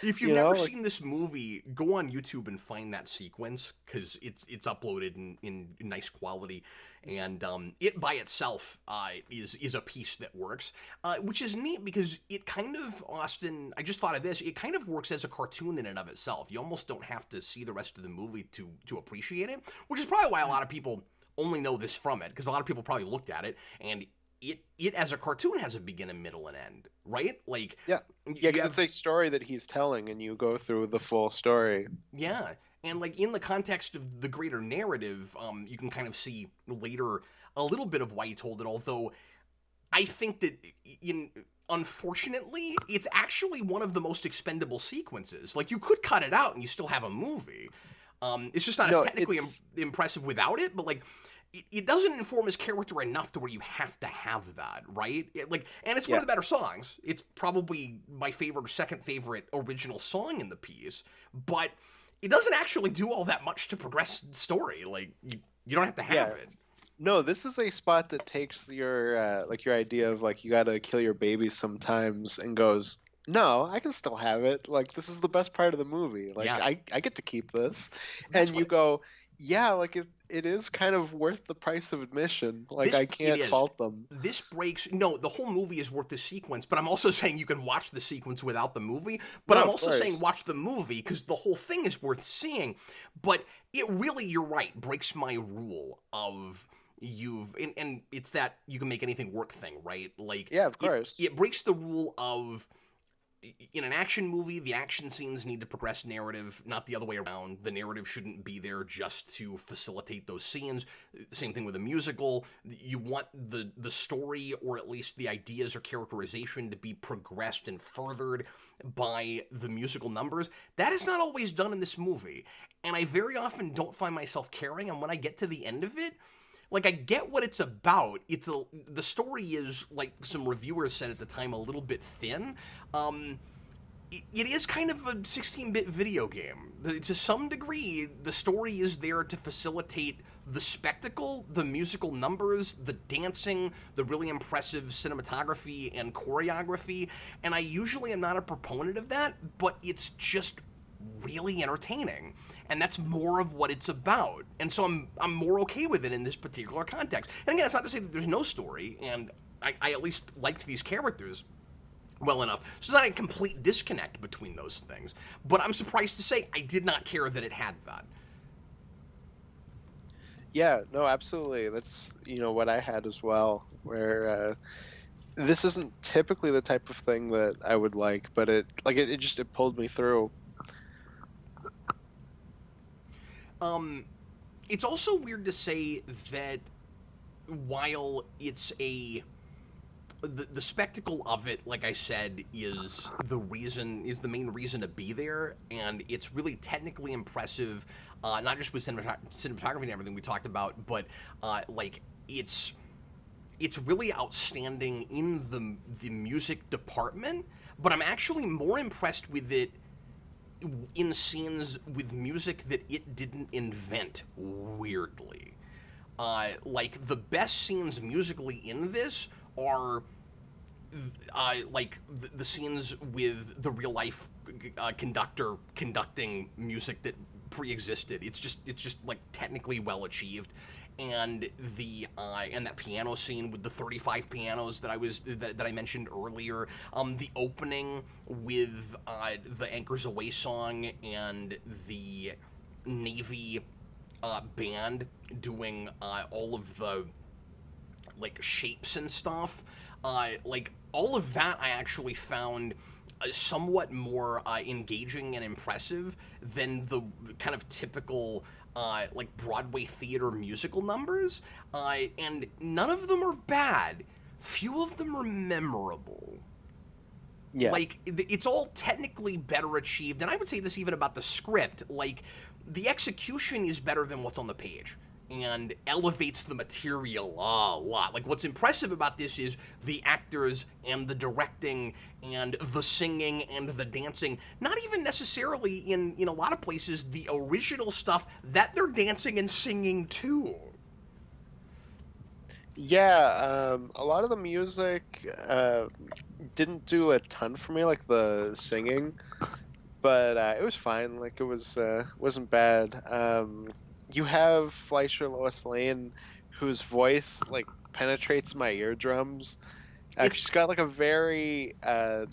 If you've never seen this movie, go on YouTube and find that sequence, because it's uploaded in nice quality, and it by itself is a piece that works, which is neat because it kind of, Austin, I just thought of this, it kind of works as a cartoon in and of itself. You almost don't have to see the rest of the movie to appreciate it, which is probably why a lot of people only know this from it, because a lot of people probably looked at it, and it as a cartoon has a beginning, middle, and end, right? Like because it's a story that he's telling, and you go through the full story. Yeah, and like in the context of the greater narrative, you can kind of see later a little bit of why he told it. Although I think that in unfortunately, it's actually one of the most expendable sequences. Like you could cut it out and you still have a movie. It's just not as No, technically impressive without it, but like it doesn't inform his character enough to where you have to have that, right? And it's one yeah. of the better songs. It's probably my favorite or second favorite original song in the piece, but it doesn't actually do all that much to progress the story. Like you don't have to have Yeah. it. No, this is a spot that takes your like your idea of like you gotta kill your baby sometimes and goes, no, I can still have it. Like this is the best part of the movie. Like Yeah, I get to keep this. that's And you what go, yeah, like it is kind of worth the price of admission. Like this I it can't is. fault them. This breaks. No, the whole movie is worth the sequence, but I'm also saying you can watch the sequence without the movie. But No, I'm of also saying course. watch the movie because the whole thing is worth seeing. But it really, you're right, breaks my rule of and it's that you can make anything work thing, right? Like Yeah, of it course. it breaks the rule of in an action movie, the action scenes need to progress narrative, not the other way around. The narrative shouldn't be there just to facilitate those scenes. Same thing with a musical. You want the story, or at least the ideas or characterization, to be progressed and furthered by the musical numbers. That is not always done in this movie, and I very often don't find myself caring. And when I get to the end of it, like I get what it's about. The story is, like some reviewers said at the time, a little bit thin. It is kind of a 16-bit video game. To some degree, the story is there to facilitate the spectacle, the musical numbers, the dancing, the really impressive cinematography and choreography, and I usually am not a proponent of that, but it's just really entertaining. And that's more of what it's about. And so I'm more okay with it in this particular context. And again, it's not to say that there's no story, and I at least liked these characters well enough. So it's not a complete disconnect between those things. But I'm surprised to say I did not care that it had that. Yeah, no, absolutely. That's what I had as well. Where this isn't typically the type of thing that I would like, but it pulled me through. It's also weird to say that while it's the spectacle of it, like I said, is the main reason to be there, and it's really technically impressive, not just with cinematography and everything we talked about, but like it's really outstanding in the music department. But I'm actually more impressed with it in scenes with music that it didn't invent, weirdly. Like, the best scenes musically in this are, like, the scenes with the real-life conductor conducting music that pre-existed. It's just, like, technically well-achieved. And that piano scene with the 35 pianos that I mentioned earlier, the opening with the Anchors Away song and the Navy band doing all of the like shapes and stuff, like all of that I actually found somewhat more engaging and impressive than the kind of typical like Broadway theater musical numbers, and none of them are bad. Few of them are memorable. Yeah. Like, it's all technically better achieved, and I would say this even about the script. Like, the execution is better than what's on the page and elevates the material a lot. Like, what's impressive about this is the actors and the directing and the singing and the dancing. Not even necessarily in a lot of places the original stuff that they're dancing and singing to. Yeah, a lot of the music didn't do a ton for me, like the singing, but it was fine. Like it wasn't bad. You have Fleischer Lois Lane, whose voice like penetrates my eardrums. It's She's got like a very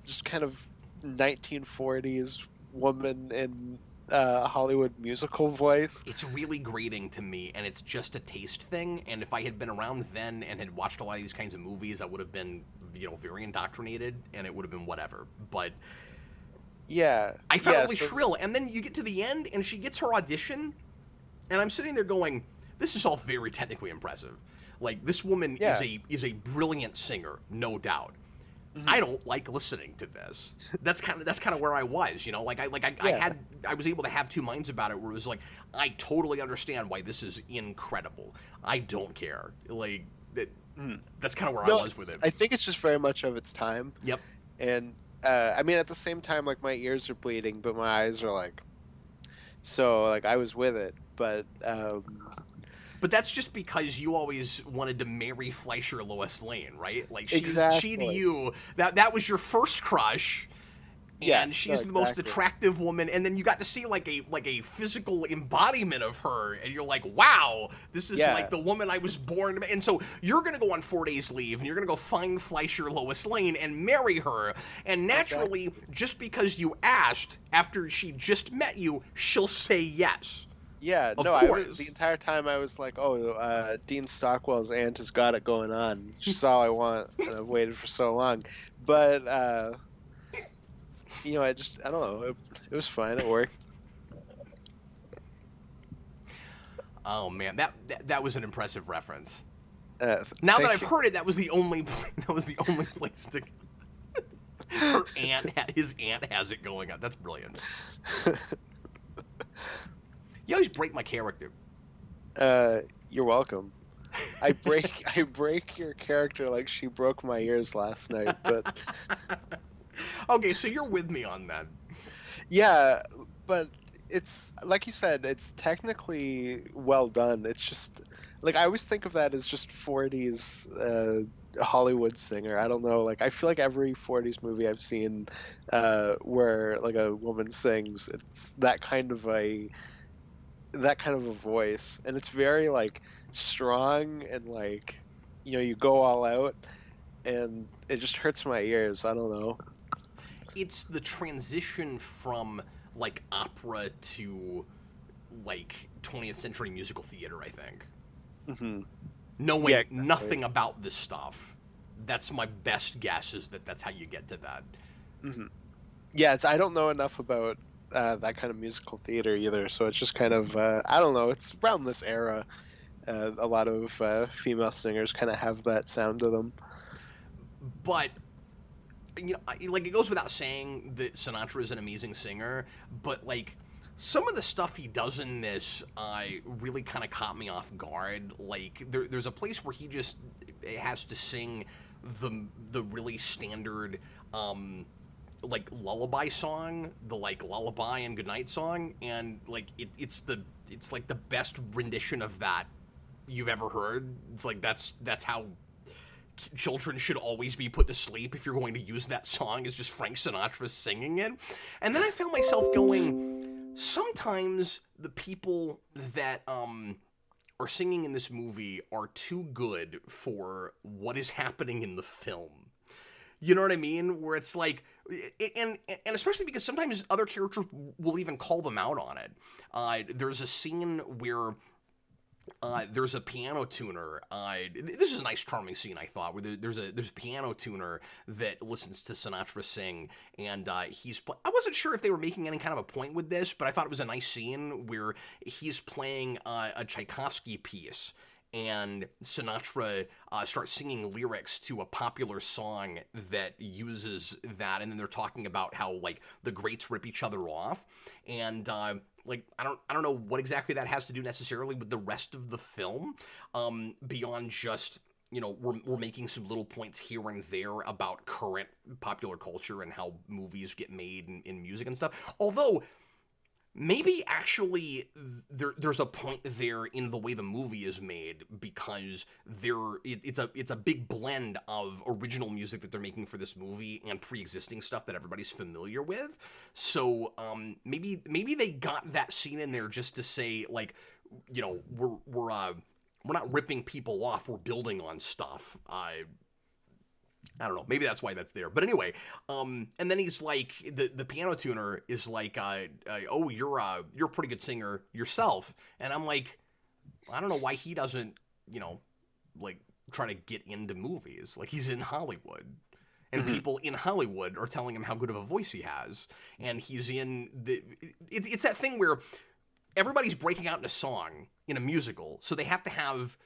just kind of 1940s woman in Hollywood musical voice. it's really grating to me, and it's just a taste thing. And if I had been around then and had watched a lot of these kinds of movies, I would have been, very indoctrinated, and it would have been whatever. But Yeah, I found it yeah. really So shrill. And then you get to the end, and she gets her audition, and I'm sitting there going, this is all very technically impressive. Like, this woman Yeah. is a brilliant singer, no doubt. Mhm. I don't like listening to this. That's kind of where I was, you know. Yeah. I was able to have two minds about it, where it was like, I totally understand why this is incredible. I don't care. Like that's kind of where I No, was with it. I think it's just very much of its time. Yep. And I mean, at the same time, like my ears are bleeding, but my eyes are like, so like I was with it, but But that's just because you always wanted to marry Fleischer Lois Lane, right? Like she to exactly. you, that was your first crush. Yeah, And no, she's the most exactly. attractive woman, and then you got to see like a physical embodiment of her, and you're like, wow, this is Yeah. like the woman I was born to. And so you're gonna go on 4 days leave, and you're gonna go find Fleischer Lois Lane and marry her, and naturally, just because you asked after she just met you, she'll say yes. Yeah, Of no, I was course. the entire time I was like, oh, Dean Stockwell's aunt has got it going on. She's all I want, and I've waited for so long. But you know, I don't know. It was fine. It worked. Oh man, that was an impressive reference. Now that Thank I've you. heard it, that was the only place to. His aunt has it going on. That's brilliant. You always break my character. You're welcome. I break your character like she broke my ears last night, but Okay, so you're with me on that. yeah, but it's like you said, it's technically well done. It's just like I always think of that as just 40s Hollywood singer. I don't know, like I feel like every 40s movie I've seen where like a woman sings, it's that kind of a voice, and it's very like strong and like, you know, you go all out, and it just hurts my ears. I don't know. It's the transition from like opera to like 20th century musical theater, I think. Hmm. Knowing Yeah, exactly. nothing about this stuff. That's my best guess, is that that's how you get to that. Hmm. Yeah, I don't know enough about that kind of musical theater either, so it's just kind of I don't know. It's around this era. A lot of female singers kind of have that sound to them. But you know, like, it goes without saying that Sinatra is an amazing singer, but like some of the stuff he does in this really kind of caught me off guard. Like there's a place where he just has to sing the really standard like lullaby song, the like lullaby and goodnight song, and like it's like the best rendition of that you've ever heard. It's like that's how children should always be put to sleep, if you're going to use that song, is just Frank Sinatra singing it. And then I found myself going, sometimes the people that are singing in this movie are too good for what is happening in the film. You know what I mean? Where it's like, and especially because sometimes other characters will even call them out on it. There's a scene where there's a piano tuner. This is a nice, charming scene, I thought, where there's a piano tuner that listens to Sinatra sing, and I wasn't sure if they were making any kind of a point with this, but I thought it was a nice scene where he's playing a Tchaikovsky piece, and Sinatra starts singing lyrics to a popular song that uses that, and then they're talking about how like the greats rip each other off, and like I don't know what exactly that has to do necessarily with the rest of the film, beyond just, you know, we're making some little points here and there about current popular culture and how movies get made in music and stuff. Although maybe actually there's a point there in the way the movie is made, because it's a big blend of original music that they're making for this movie and pre-existing stuff that everybody's familiar with. So maybe they got that scene in there just to say, like, you know, we're not ripping people off, we're building on stuff. I don't know. Maybe that's why that's there. But anyway, and then he's like, the piano tuner is like, oh, you're a pretty good singer yourself. And I'm like, I don't know why he doesn't, you know, like try to get into movies. Like, he's in Hollywood, and people in Hollywood are telling him how good of a voice he has. And he's in it's that thing where everybody's breaking out in a song in a musical, so they have to have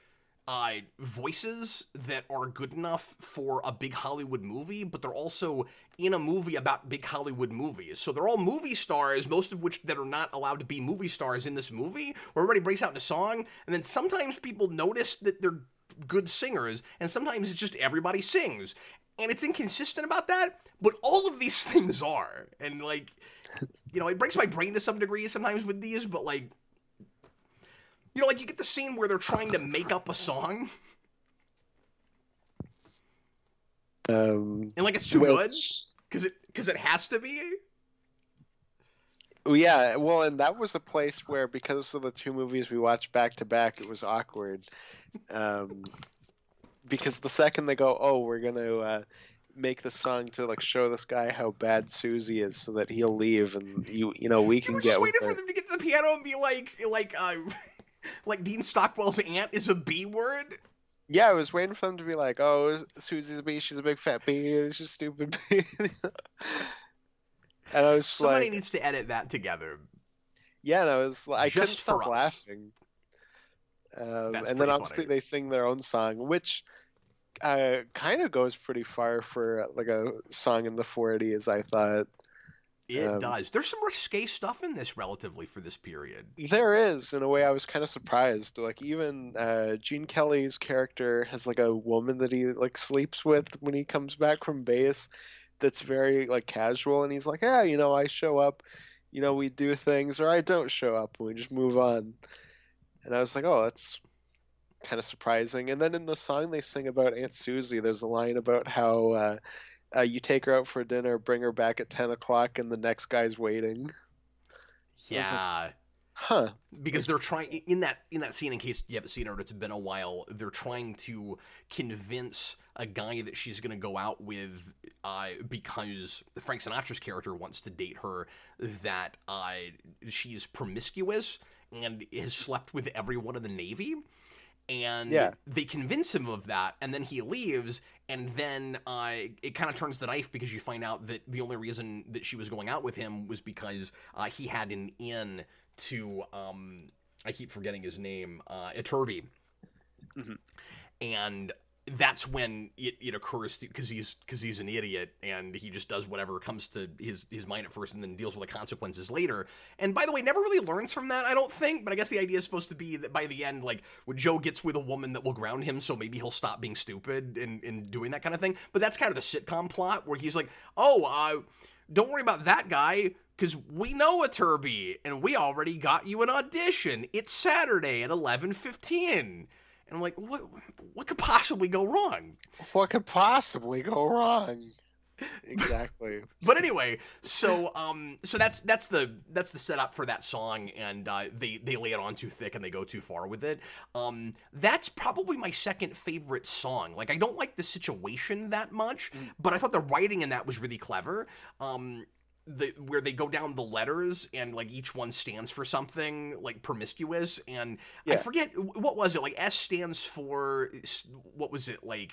voices that are good enough for a big Hollywood movie, but they're also in a movie about big Hollywood movies. So they're all movie stars, most of which that are not allowed to be movie stars in this movie, where everybody breaks out in a song, and then sometimes people notice that they're good singers, and sometimes it's just everybody sings. And it's inconsistent about that, but all of these things are. And, like, you know, it breaks my brain to some degree sometimes with these, but, like, you know, like, you get the scene where they're trying to make up a song. And, like, it's too good. Because it has to be. Yeah, well, and that was a place where, because of the two movies we watched back to back, it was awkward. Because the second they go, oh, we're going to make the song to, like, show this guy how bad Susie is so that he'll leave and, you know, we can get with it. You were just waiting for them to get to the piano and be like Dean Stockwell's aunt is a B word? Yeah, I was waiting for them to be like, oh, Susie's a bee, she's a big fat bee, she's a stupid bee. And I was Somebody needs to edit that together. Yeah, and I couldn't stop us. laughing. And then obviously funny. They sing their own song, which kind of goes pretty far for like a song in the 40s, I thought. It does. There's some risque stuff in this relatively for this period. There is. In a way, I was kind of surprised. Like, even Gene Kelly's character has like a woman that he like sleeps with when he comes back from base that's very like casual, and he's like, yeah, you know, I show up, you know, we do things, or I don't show up and we just move on. And I was like, oh, that's kind of surprising. And then in the song they sing about Aunt Susie, there's a line about how you take her out for dinner, bring her back at 10 o'clock, and the next guy's waiting. Yeah. Like, huh. Because they're trying in that scene, in case you haven't seen it or it's been a while, they're trying to convince a guy that she's going to go out with because Frank Sinatra's character wants to date her, that she's promiscuous and has slept with everyone in the Navy. And they convince him of that, and then he leaves, and then it kind of turns the knife because you find out that the only reason that she was going out with him was because he had an in to, I keep forgetting his name, Iturbi. Mm-hmm. And that's when it occurs because he's an idiot and he just does whatever comes to his mind at first and then deals with the consequences later. And by the way, never really learns from that, I don't think, but I guess the idea is supposed to be that by the end, like, when Joe gets with a woman that will ground him, so maybe he'll stop being stupid and doing that kind of thing. But that's kind of the sitcom plot where he's like, oh, don't worry about that guy, because we know a Turby and we already got you an audition. It's Saturday at 11:15. And I'm like, what could possibly go wrong? What could possibly go wrong? Exactly. But anyway, so that's the setup for that song, and they lay it on too thick and they go too far with it. That's probably my second favorite song. Like, I don't like the situation that much, but I thought the writing in that was really clever. Where they go down the letters and like each one stands for something like promiscuous, and I forget what was it, like S stands for, what was it, like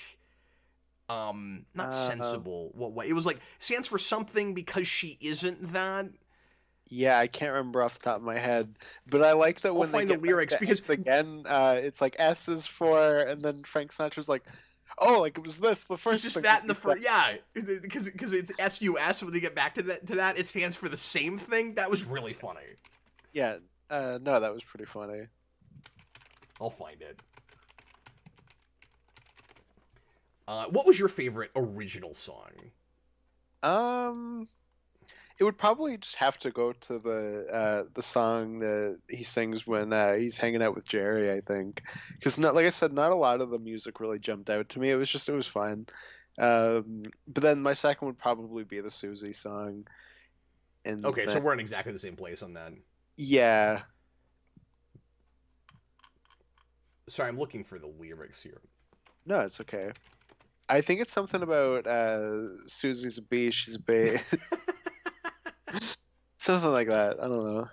not sensible, what it was, like stands for something because she isn't that. Yeah, I can't remember off the top of my head, but I like that when they find the lyrics because again, it's like S is for, and then Frank Sinatra's like, oh, like it was this the first. It's just that in the first, yeah, because it's SUS. When they get back to that, it stands for the same thing. That was really funny. Yeah, no, that was pretty funny. I'll find it. What was your favorite original song? It would probably just have to go to the song that he sings when he's hanging out with Jerry, I think, because like I said, not a lot of the music really jumped out to me. It was fun. But then my second would probably be the Susie song. And okay, so we're in exactly the same place on that. Yeah. Sorry, I'm looking for the lyrics here. No, it's okay. I think it's something about Susie's a bee, she's a bee. Something like that. I don't know.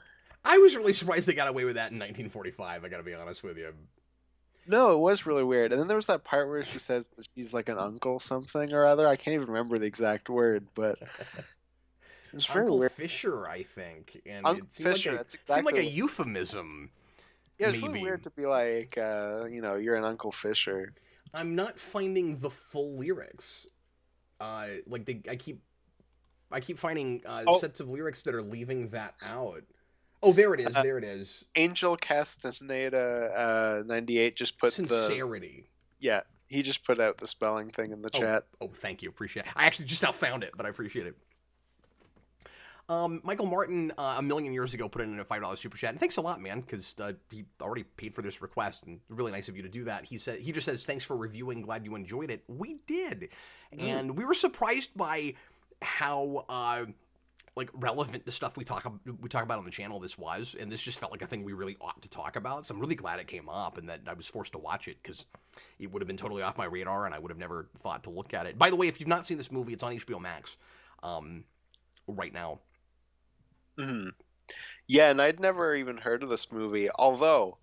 I was really surprised they got away with that in 1945, I gotta be honest with you. No, it was really weird. And then there was that part where she says that she's like an uncle something or other. I can't even remember the exact word, but it was very Uncle weird. Fisher, I think. And Uncle it seemed Fisher, seemed like a euphemism. Yeah, it's really maybe. weird to be like, you're an Uncle Fisher. I'm not finding the full lyrics. Like I keep finding Oh, sets of lyrics that are leaving that out. Oh, there it is. uh, There it is. Angel Castaneda 98 just put Sincerity. yeah, he just put out the spelling thing in the Oh, chat. oh, thank you. Appreciate it. I actually just now found it, but I appreciate it. Michael Martin, a million years ago, put in a $5 super chat, and thanks a lot, man, because he already paid for this request, and really nice of you to do that. He just says thanks for reviewing, glad you enjoyed it. We did, and we were surprised by how like relevant the stuff we talk about on the channel this was, and this just felt like a thing we really ought to talk about. So I'm really glad it came up, and that I was forced to watch it because it would have been totally off my radar, and I would have never thought to look at it. By the way, if you've not seen this movie, it's on HBO Max right now. Hmm. Yeah, and I'd never even heard of this movie. Although,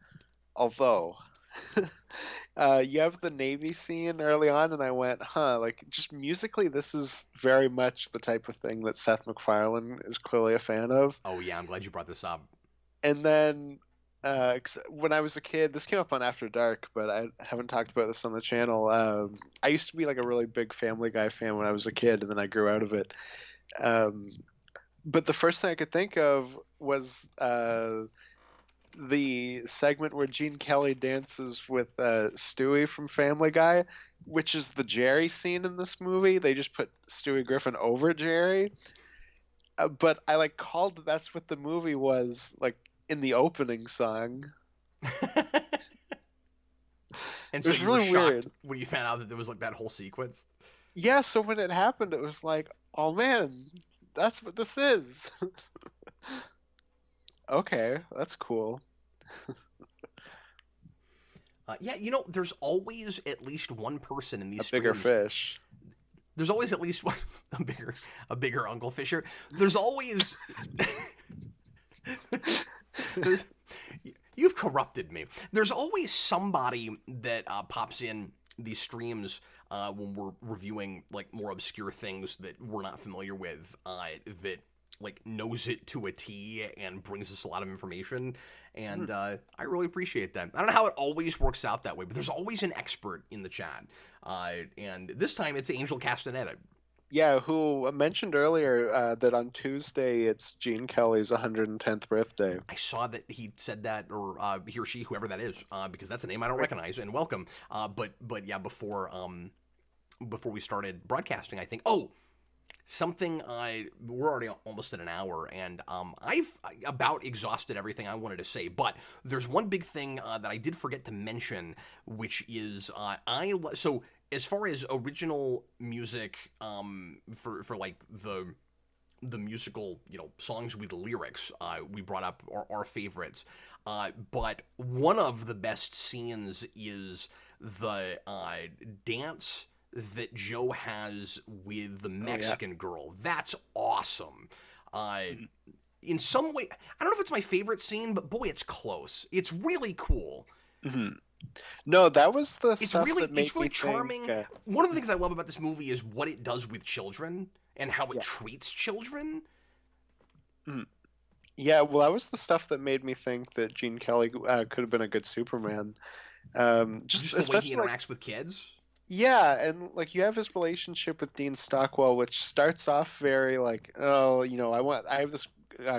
you have the Navy scene early on, and I went, huh, like just musically, this is very much the type of thing that Seth MacFarlane is clearly a fan of. Oh yeah, I'm glad you brought this up. And then, 'cause when I was a kid, this came up on After Dark, but I haven't talked about this on the channel. I used to be like a really big Family Guy fan when I was a kid, and then I grew out of it. Um, but the first thing I could think of was the segment where Gene Kelly dances with Stewie from Family Guy, which is the Jerry scene in this movie. They just put Stewie Griffin over Jerry. But I like called that's what the movie was like in the opening song. And It so was you were really shocked weird. when you found out that there was like that whole sequence. Yeah, so when it happened, it was like, oh man, that's what this is. Okay, that's cool. Yeah, there's always at least one person in A these bigger streams. fish. There's always at least one a bigger Uncle Fisher. There's always there's, you've corrupted me. There's always somebody that pops in these streams when we're reviewing like more obscure things that we're not familiar with. That like knows it to a T and brings us a lot of information, and I really appreciate that. I don't know how it always works out that way, but there's always an expert in the chat, and this time it's Angel Castaneda. Yeah, who mentioned earlier that on Tuesday it's Gene Kelly's 110th birthday. I saw that he said that, or he or she, whoever that is, because that's a name I don't recognize. And welcome, but yeah, before we started broadcasting, I think. Oh, something. We're already almost at an hour, and I've about exhausted everything I wanted to say. But there's one big thing that I did forget to mention, which is so as far as original music for like the musical, songs with lyrics, we brought up our favorites. But one of the best scenes is the dance that Joe has with the Mexican girl. That's awesome. In some way, I don't know if it's my favorite scene, but boy, it's close. It's really cool. Mm-hmm. No, that was the It's stuff really that made me charming. think, One of the things I love about this movie is what it does with children and how it treats children. yeah, well, that was the stuff that made me think that Gene Kelly could have been a good Superman. Just the way he especially interacts with kids. yeah, and like you have his relationship with Dean Stockwell, which starts off very like, oh, I have this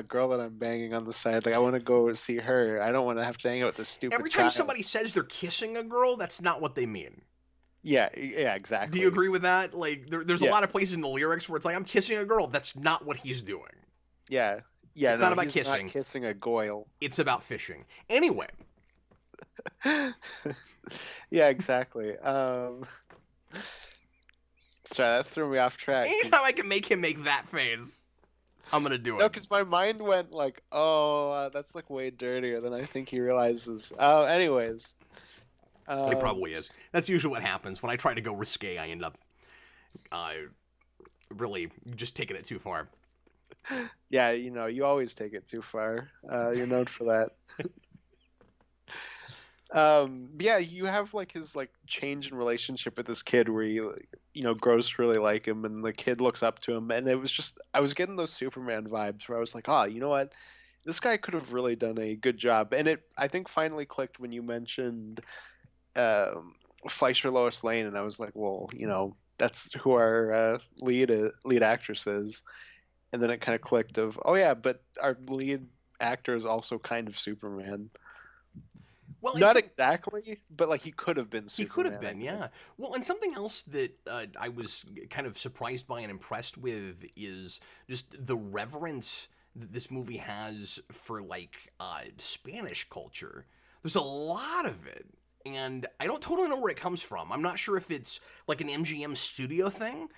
girl that I'm banging on the side. Like, I want to go see her. I don't want to have to hang out with this stupid Every time child. somebody says they're kissing a girl, that's not what they mean. Yeah, exactly. Do you agree with that? Like, there's a lot of places in the lyrics where it's like, I'm kissing a girl. That's not what he's doing. Yeah. It's not about he's kissing. Not kissing a goyle. It's about fishing. Anyway. Yeah, exactly. Sorry, that threw me off track. Anytime I can make him make that face, I'm gonna do it. No, because my mind went like, oh, that's like way dirtier than I think he realizes. Oh, anyways. It probably is. That's usually what happens. When I try to go risque, I end up really just taking it too far. Yeah, you always take it too far. You're known for that. Yeah, you have like his like change in relationship with this kid where he grows to really like him, and the kid looks up to him, and it was just I was getting those Superman vibes where I was like, oh, you know what? this guy could have really done a good job. And it, I think, finally clicked when you mentioned um, Fleischer Lois Lane, and I was like, well, that's who our lead actress is. And then it kind of clicked of, oh yeah, but our lead actor is also kind of Superman. Well, and Not some exactly, but like he could have been he could have Superman, I been, think. yeah. Well, and something else that I was kind of surprised by and impressed with is just the reverence that this movie has for like Spanish culture. There's a lot of it, and I don't totally know where it comes from. I'm not sure if it's like an MGM studio thing,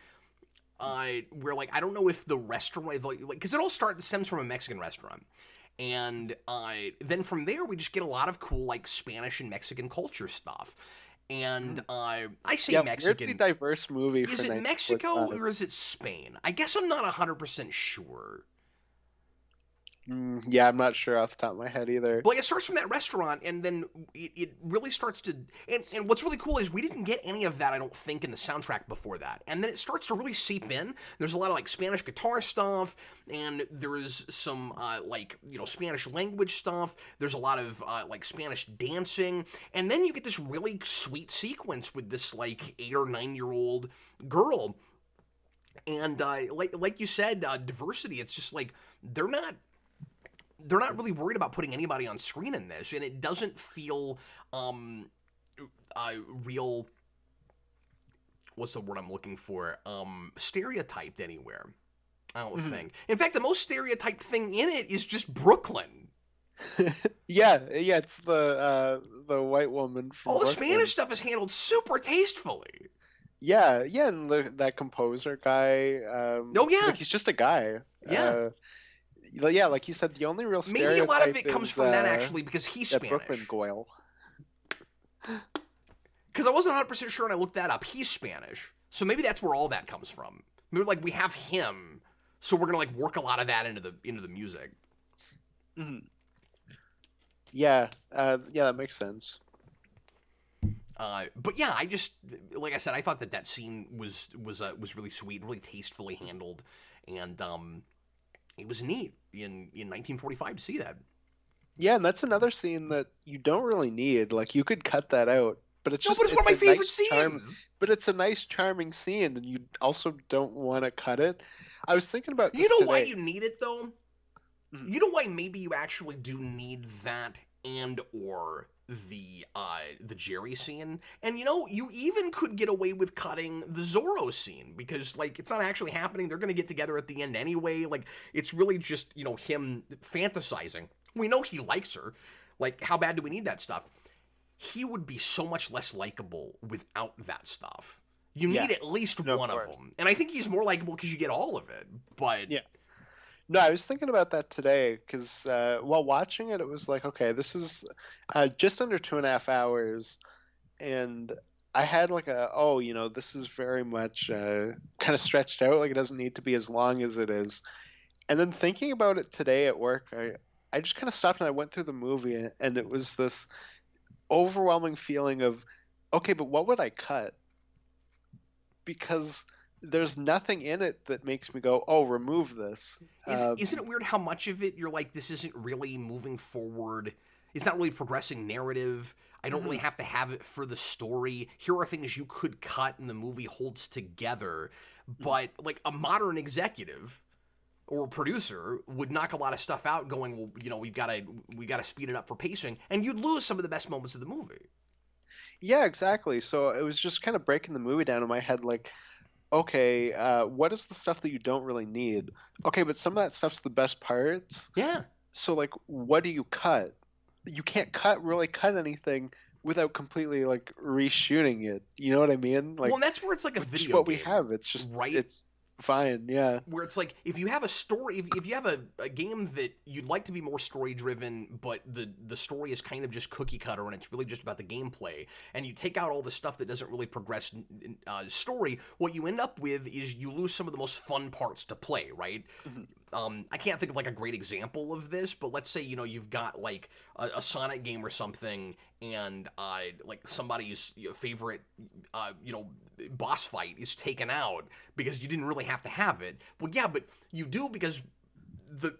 where like I don't know if the restaurant like because it all stems from a Mexican restaurant, and then from there we just get a lot of cool like Spanish and Mexican culture stuff. And Mm. I say Yeah, weirdly Mexican. diverse movie Is for it Mexico 1945. or is it Spain? I guess I'm not 100% sure. Yeah, I'm not sure off the top of my head either. But like it starts from that restaurant, and then it really starts to. And what's really cool is we didn't get any of that, I don't think, in the soundtrack before that. And then it starts to really seep in. There's a lot of like Spanish guitar stuff, and there is some like Spanish language stuff. There's a lot of like Spanish dancing, and then you get this really sweet sequence with this like 8 or 9 year old girl. And like you said, diversity. It's just like they're not really worried about putting anybody on screen in this, and it doesn't feel real. What's the word I'm looking for? Stereotyped anywhere. I don't Mhm. think. In fact, the most stereotyped thing in it is just Brooklyn. Yeah, it's the white woman from All the Spanish Brooklyn. stuff is handled super tastefully. Yeah, yeah, and that composer guy, Oh like yeah, he's just a guy. yeah. Yeah, like you said, the only real Maybe a lot of stereotype it comes is from that actually because he's that Brooklyn Spanish. Goyle. Because I wasn't 100% sure and I looked that up. He's Spanish. So maybe that's where all that comes from. Maybe like we have him, so we're gonna like work a lot of that into the music. Mhm. Yeah, yeah, that makes sense. But yeah, I just like I said, I thought that scene was really sweet, really tastefully handled, and it was neat in 1945 to see that. Yeah, and that's another scene that you don't really need. Like you could cut that out, but No, but it's one of it's my a favorite nice charm. scenes. But it's a nice charming scene, and you also don't want to cut it. I was thinking about You this know why today. you need it though? Mhm. You know why maybe you actually do need that and or the Jerry scene. And you even could get away with cutting the Zorro scene because like it's not actually happening. They're gonna get together at the end anyway. Like it's really just, him fantasizing. We know he likes her. Like, how bad do we need that stuff? He would be so much less likable without that stuff. You Yeah, need at least no, of one of course. them. And I think he's more likable because you get all of it. But Yeah. No, I was thinking about that today because while watching it, it was like, okay, this is just under 2.5 hours, and I had like oh, this is very much kind of stretched out. Like it doesn't need to be as long as it is. And then thinking about it today at work, I just kind of stopped and I went through the movie, and it was this overwhelming feeling of, okay, but what would I cut? Because there's nothing in it that makes me go, oh, remove this. isn't it weird how much of it you're like, this isn't really moving forward? It's not really progressing narrative. I don't really Mhm. have to have it for the story. Here are things you could cut and the movie holds together. But like a modern executive or producer would knock a lot of stuff out going, well, we gotta speed it up for pacing, and you'd lose some of the best moments of the movie. Yeah, exactly. So it was just kind of breaking the movie down in my head, like, okay, what is the stuff that you don't really need? Okay, but some of that stuff's the best parts. Yeah. So like, what do you cut? You can't really cut anything without completely like reshooting it. You know what I mean? Well, Like and that's where it's like a with just video what we game, have, right? it's fine. Yeah. Where it's like if you have a story, if you have a game that you'd like to be more story driven, but the story is kind of just cookie cutter and it's really just about the gameplay, and you take out all the stuff that doesn't really progress story, what you end up with is you lose some of the most fun parts to play, right? Mhm. I can't think of like a great example of this, but let's say you've got like a Sonic game or something, and like somebody's favorite boss fight is taken out because you didn't really have to have it. Well, yeah, but you do because the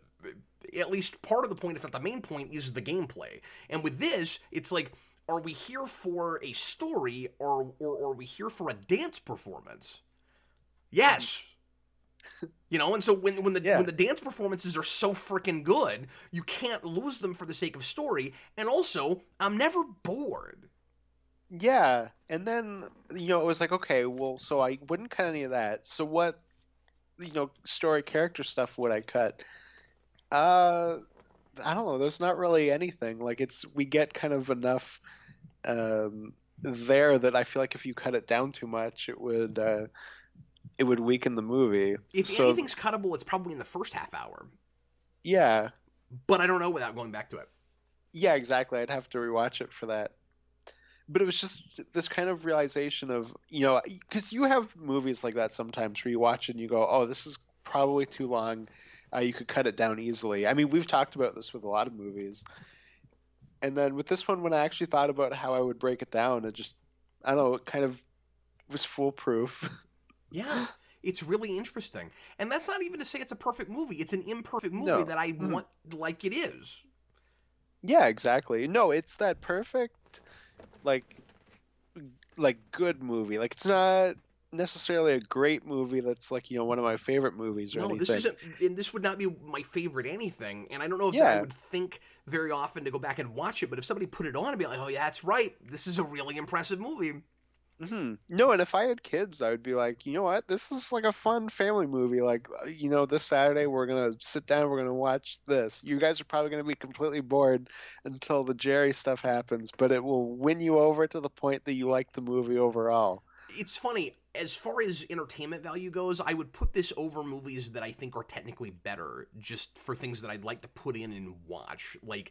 at least part of the point, if not the main point, is the gameplay. And with this, it's like, are we here for a story, or are we here for a dance performance? Yes. And so when the Yeah. when the dance performances are so freaking good, you can't lose them for the sake of story. And also, I'm never bored. Yeah. And then, it was like, okay, well, so I wouldn't cut any of that. So what, story character stuff would I cut? Uh, I don't know. There's not really anything. Like we get kind of enough there that I feel like if you cut it down too much, it would weaken the movie. If So anything's cuttable, it's probably in the first half hour. yeah, But I don't know without going back to it. yeah, exactly. I'd have to rewatch it for that. But it was just this kind of realization of, because you have movies like that sometimes where you watch it and you go, oh, this is probably too long. You could cut it down easily. I mean, we've talked about this with a lot of movies. And then with this one, when I actually thought about how I would break it down, it just, I don't know, it kind of was foolproof. Yeah, it's really interesting. And that's not even to say it's a perfect movie. It's an imperfect movie No. that I want like it is. Yeah, exactly. No, it's that perfect, like, good movie. Like, it's not necessarily a great movie that's like, one of my favorite movies or No, this anything. isn't, and this would not be my favorite anything. And I don't know if I Yeah. would think very often to go back and watch it, but if somebody put it on, I'd be like, oh, yeah, that's right. This is a really impressive movie. No, and if I had kids, I would be like, you know what? This is like a fun family movie. Like, this Saturday we're gonna sit down, we're gonna watch this. You guys are probably gonna be completely bored until the Jerry stuff happens, but it will win you over to the point that you like the movie overall. It's funny, as far as entertainment value goes, I would put this over movies that I think are technically better, just for things that I'd like to put in and watch. Like,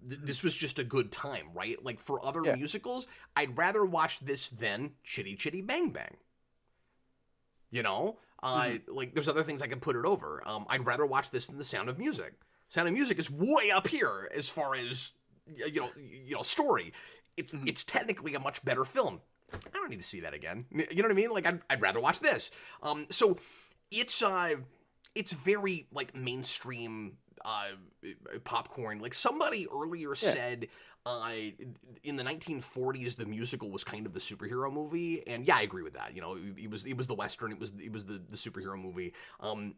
this was just a good time, right? Like, for other Yeah. musicals, I'd rather watch this than Chitty Chitty Bang Bang. You know? Like, there's other things I can put it over. I'd rather watch this than The Sound of Music. Sound of Music is way up here as far as, story. It's technically a much better film. I don't need to see that again. You know what I mean? Like, I'd rather watch this. So it's very like mainstream popcorn. Like somebody earlier Yeah. said, in the 1940s the musical was kind of the superhero movie, and yeah, I agree with that. It was the western. It was the superhero movie.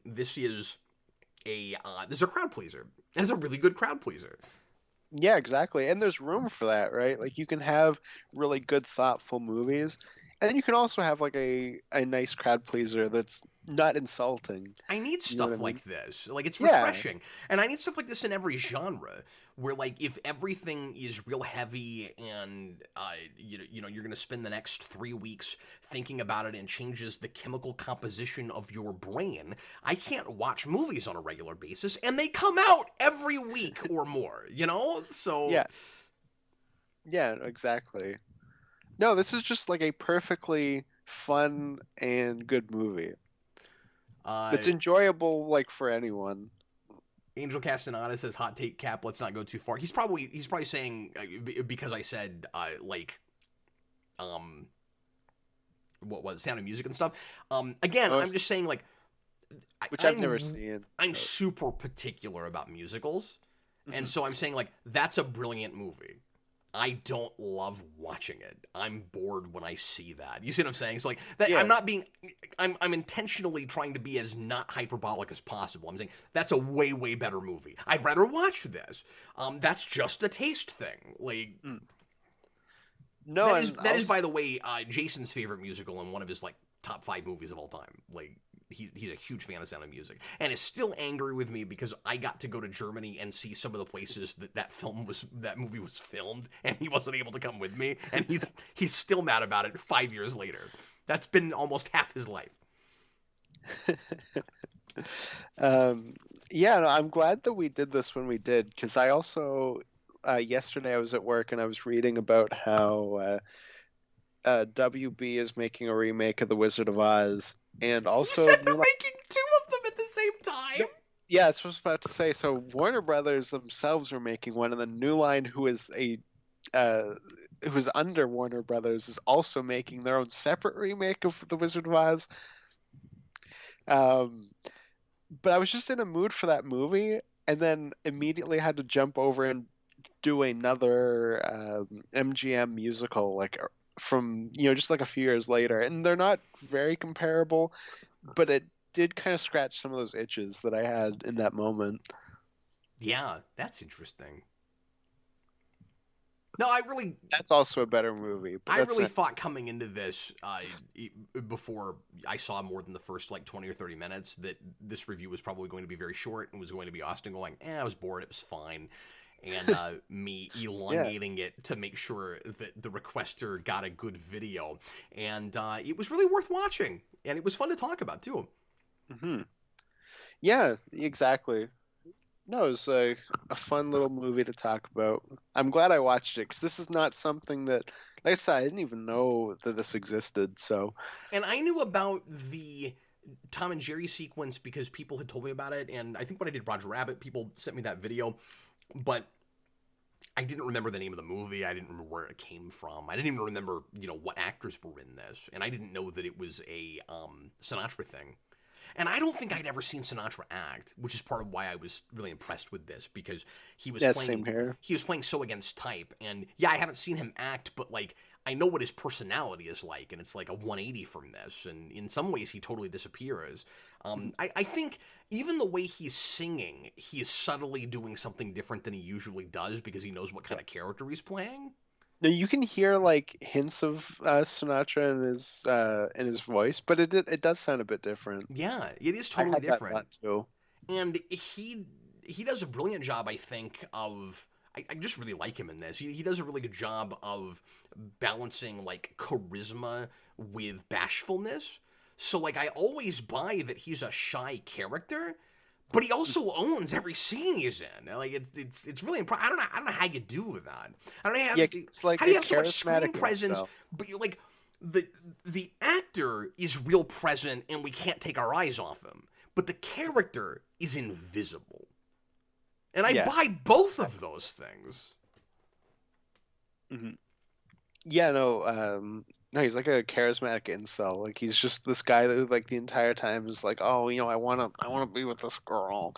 This is a crowd pleaser. It's a really good crowd pleaser. Yeah, exactly. And there's room for that, right? Like you can have really good, thoughtful movies, and then you can also have like a nice crowd pleaser that's not insulting. I need You know what stuff I mean? like this. Like, it's Yeah. refreshing. And I need stuff like this in every genre, where, like, if everything is real heavy and, you're going to spend the next 3 weeks thinking about it and changes the chemical composition of your brain, I can't watch movies on a regular basis, and they come out every week or more, So, Yeah. Yeah, exactly. No, this is just like a perfectly fun and good movie. uh, It's enjoyable like for anyone. Angel Castaneda says, "Hot take cap. Let's not go too far." He's probably saying because I said um what was Sound of Music and stuff. Again, Oh, I'm just saying, like, which I've I'm never seen. I'm but- super particular about musicals, and Mhm. so I'm saying, like, that's a brilliant movie. I don't love watching it. I'm bored when I see that. You see what I'm saying? So, like, that, Yeah. I'm intentionally trying to be as not hyperbolic as possible. I'm saying that's a way, way better movie. I'd rather watch this. That's just a taste thing. Like, No, that is and that is, by the way, Jason's favorite musical and one of his, like, top 5 movies of all time. Like, he's a huge fan of Sound of Music, and is still angry with me because I got to go to Germany and see some of the places that movie was filmed, and he wasn't able to come with me, and he's still mad about it 5 years later. That's been almost half his life. Yeah, no, I'm glad that we did this when we did because I also yesterday I was at work and I was reading about how WB is making a remake of The Wizard of Oz, and You also said they're making 2 of them at the same time. yeah, that's what I was about to say. So Warner Brothers themselves are making one, and then New Line, who is under Warner Brothers, is also making their own separate remake of The Wizard of Oz. Um, but I was just in a mood for that movie, and then immediately had to jump over and do another MGM musical from just like a few years later, and they're not very comparable, but it did kind of scratch some of those itches that I had in that moment. Yeah, that's interesting. No, I really, That's also a better movie, but I that's really not. thought coming into this, before I saw more than the first like 20 or 30 minutes, that this review was probably going to be very short and was going to be Austin going, I was bored, it was fine. And me Yeah. elongating it to make sure that the requester got a good video. And it was really worth watching. And it was fun to talk about, too. Hmm. Yeah, exactly. No, it was a fun little movie to talk about. I'm glad I watched it because this is not something that, like I said, I didn't even know that this existed. So, And I knew about the Tom and Jerry sequence because people had told me about it. And I think when I did Roger Rabbit, people sent me that video. But I didn't remember the name of the movie. I didn't remember where it came from. I didn't even remember, what actors were in this. And I didn't know that it was a Sinatra thing. And I don't think I'd ever seen Sinatra act, which is part of why I was really impressed with this because he was yeah, same playing here. he was playing so against type. And yeah, I haven't seen him act, but like I know what his personality is like, and it's like a 180 from this. And in some ways, he totally disappears. I think even the way he's singing, he is subtly doing something different than he usually does because he knows what kind of character he's playing. Now you can hear like hints of Sinatra in his voice, but it does sound a bit different. Yeah, it is I totally had that different. thought too. And he does a brilliant job, I think, of I just really like him in this. He does a really good job of balancing like charisma with bashfulness. So like I always buy that he's a shy character, but he also owns every scene he's in. Like it's really impressive. I don't know how you do that. I don't know Yeah, 'cause it's like how do a you have so much screen charismatic presence, incel. but you're like the actor is real present and we can't take our eyes off him, but the character is invisible. And I Yeah. buy both of those things. Hmm. Yeah, no, no, he's like a charismatic incel. Like he's just this guy that like the entire time is like, oh, I wanna be with this girl.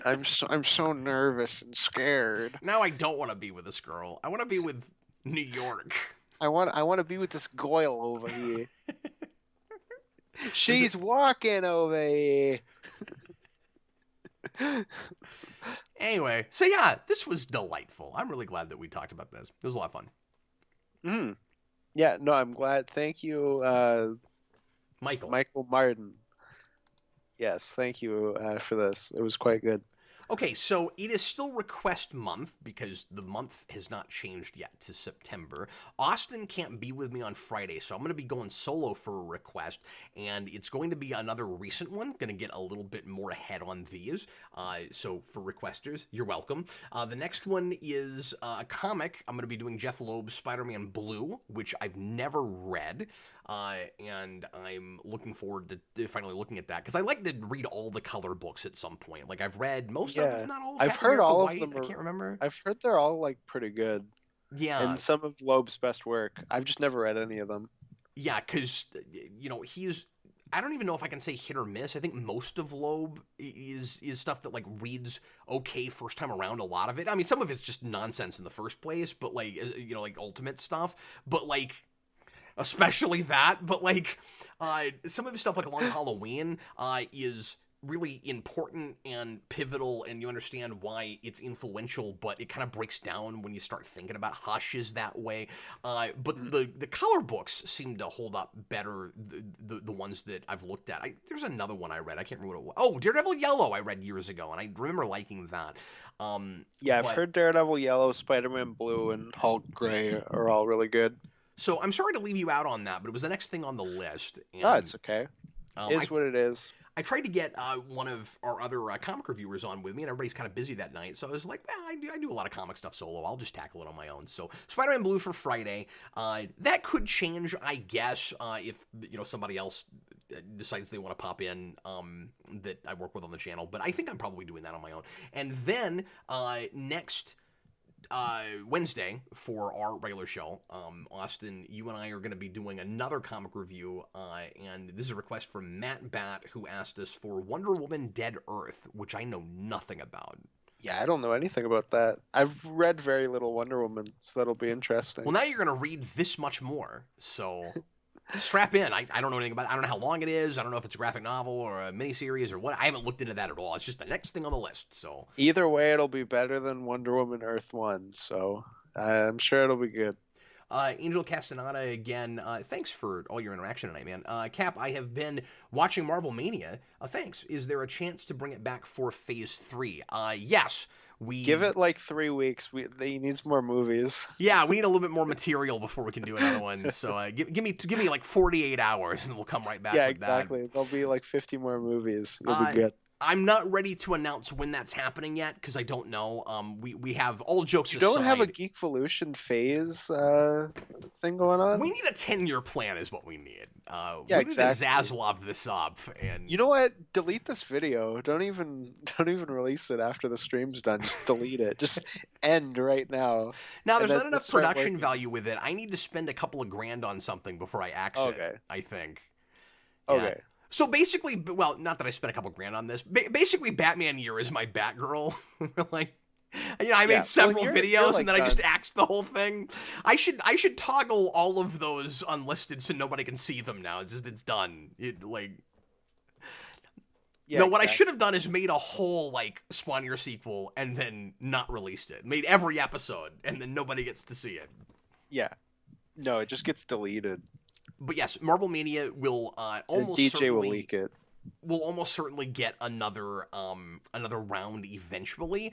I'm so nervous and scared. Now I don't want to be with this girl. I want to be with New York. I wanna be with this goyle over here. Does it She's walking over here. anyway? So yeah, this was delightful. I'm really glad that we talked about this. It was a lot of fun. Mm. Yeah, no, I'm glad. Thank you, Michael. Michael Martin. Yes, thank you for this. It was quite good. Okay, so it is still request month because the month has not changed yet to September. Austin can't be with me on Friday, so I'm going to be going solo for a request, and it's going to be another recent one. Going to get a little bit more ahead on these. So for requesters, you're welcome. The next one is a comic. I'm going to be doing Jeff Loeb's Spider-Man Blue, which I've never read. And I'm looking forward to finally looking at that because I like to read all the color books at some point. Like I've read most of, Yeah, if not all of I've Captain heard America all of White. them. I can't remember. I've heard they're all like pretty good, Yeah, and some of Loeb's best work. I've just never read any of them. yeah, because he's. I don't even know if I can say hit or miss. I think most of Loeb is stuff that like reads okay first time around. A lot of it. I mean, some of it's just nonsense in the first place, but like like ultimate stuff. But like especially that. But like some of his stuff, like Long Halloween, is really important and pivotal, and you understand why it's influential. But it kind of breaks down when you start thinking about Hush is that way. But the color books seem to hold up better. The ones that I've looked at. There's another one I read. I can't remember what it was. Oh, Daredevil Yellow I read years ago, and I remember liking that. Yeah, I've But heard Daredevil Yellow, Spider-Man Blue, and Hulk Gray are all really good. so I'm sorry to leave you out on that, but it was the next thing on the list, Oh, and it's okay. um, I Is what it is. I tried to get one of our other comic reviewers on with me, and everybody's kind of busy that night. So I was like, well, I do a lot of comic stuff solo. I'll just tackle it on my own. So Spider-Man Blue for Friday. That could change, I guess, if somebody else decides they want to pop in that I work with on the channel. But I think I'm probably doing that on my own. And then next Wednesday for our regular show, Austin, you and I are going to be doing another comic review, and this is a request from Matt Bat, who asked us for Wonder Woman Dead Earth, which I know nothing about. Yeah, I don't know anything about that. I've read very little Wonder Woman, so that'll be interesting. Well, now you're going to read this much more, so strap in. I don't know anything about it. I don't know how long it is. I don't know if it's a graphic novel or a miniseries or what. I haven't looked into that at all. It's just the next thing on the list, so. Either way, it'll be better than Wonder Woman Earth 1, so I'm sure it'll be good. Angel Castaneda, again, thanks for all your interaction tonight, man. Cap, I have been watching Marvel Mania. Thanks. Is there a chance to bring it back for Phase 3? Yes. We give it like 3 weeks. He needs more movies. Yeah, we need a little bit more material before we can do another one. So give me like 48 hours, and we'll come right back. Yeah, with exactly. That. There'll be like 50 more movies. You'll be good. I'm not ready to announce when that's happening yet because I don't know. We have all jokes aside. You don't have a Geekvolution phase thing going on? We need a 10-year plan is what we need. Yeah, we need to exactly. Zaslav this up. And you know what? Delete this video. Don't even release it after the stream's done. Just delete it. Just end right now. Now, there's not enough production value with it. I need to spend a couple of grand on something before I action it, I think. Yeah. Okay. So basically, well, not that I spent a couple grand on this. Basically, Batman Year is my Batgirl. Like, I made several videos and then I just axed the whole thing. I should toggle all of those unlisted so nobody can see them now. It's done. What I should have done is made a whole Spawn Year sequel and then not released it. Made every episode and then nobody gets to see it. Yeah. No, it just gets deleted. But yes, Marvel Mania will almost DJ certainly will leak it. We'll almost certainly get another round eventually.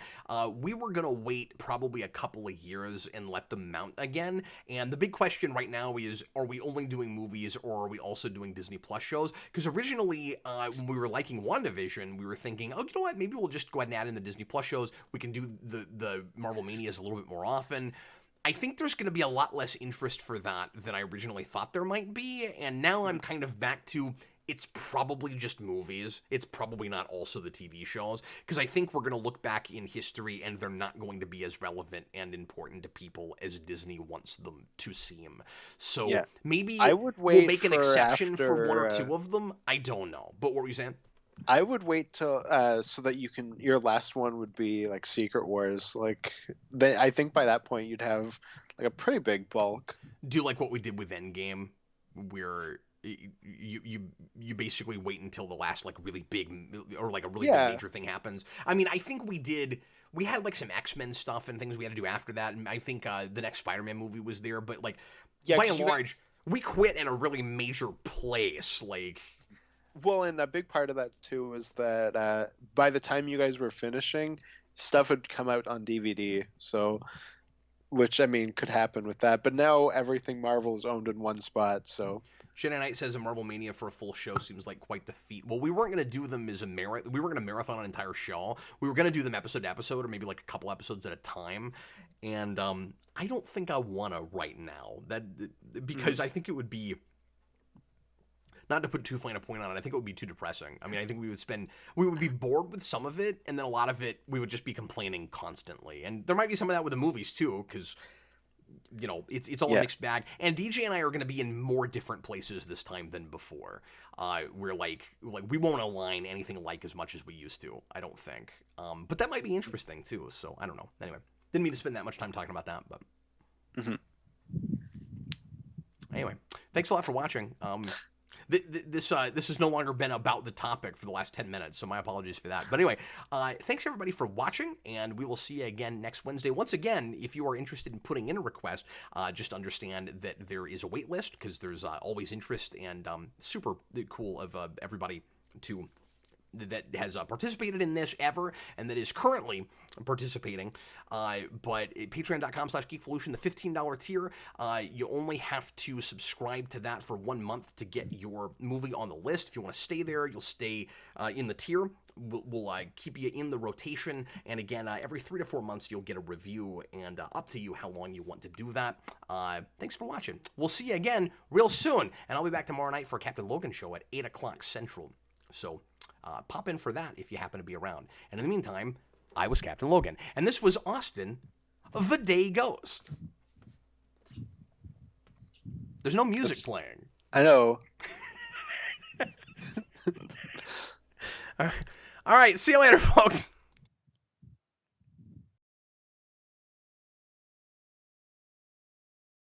We were gonna wait probably a couple of years and let them mount again. And the big question right now is: are we only doing movies, or are we also doing Disney Plus shows? Because originally, when we were liking WandaVision, we were thinking, oh, you know what? Maybe we'll just go ahead and add in the Disney Plus shows. We can do the Marvel Manias a little bit more often. I think there's going to be a lot less interest for that than I originally thought there might be, and now I'm kind of back to it's probably just movies. It's probably not also the TV shows, because I think we're going to look back in history and they're not going to be as relevant and important to people as Disney wants them to seem. So maybe we'll make an exception for one or two of them. I don't know. But what were you saying? I would wait till so that your last one would be like Secret Wars. I think by that point you'd have like a pretty big bulk. Do like what we did with Endgame, where you basically wait until the last really big or a really big major thing happens. I mean, I think we had like some X-Men stuff and things we had to do after that, and I think the next Spider-Man movie was there, but by and large, we quit in a really major place. Well, and a big part of that too was that by the time you guys were finishing, stuff had come out on DVD. So, which I mean could happen with that. But now everything Marvel is owned in one spot. So, Shannon Knight says a Marvel Mania for a full show seems like quite the feat. Well, we weren't going to do them as a marathon. We were going to marathon an entire show. We were going to do them episode to episode, or maybe like a couple episodes at a time. And I don't think I want to right now. Because I think it would be. Not to put too fine a point on it, I think it would be too depressing. I mean, I think we would be bored with some of it, and then a lot of it, we would just be complaining constantly. And there might be some of that with the movies, too, because, it's all a mixed bag. And DJ and I are going to be in more different places this time than before. We're we won't align anything as much as we used to, I don't think. But that might be interesting, too, so I don't know. Anyway, didn't mean to spend that much time talking about that, but... Mm-hmm. Anyway, thanks a lot for watching. This has no longer been about the topic for the last 10 minutes, so my apologies for that. But anyway, thanks everybody for watching, and we will see you again next Wednesday. Once again, if you are interested in putting in a request, just understand that there is a wait list, because there's always interest, and super cool of everybody that has participated in this ever and that is currently participating. But patreon.com/geekvolution, the $15 tier, you only have to subscribe to that for 1 month to get your movie on the list. If you want to stay there, you'll stay in the tier. We'll keep you in the rotation. And again, every 3 to 4 months, you'll get a review, and up to you how long you want to do that. Thanks for watching. We'll see you again real soon. And I'll be back tomorrow night for Captain Logan show at 8 o'clock Central. So pop in for that if you happen to be around. And in the meantime, I was Captain Logan. And this was Austin. The Day Ghost. There's no music That's- playing. I know. All right, see you later, folks.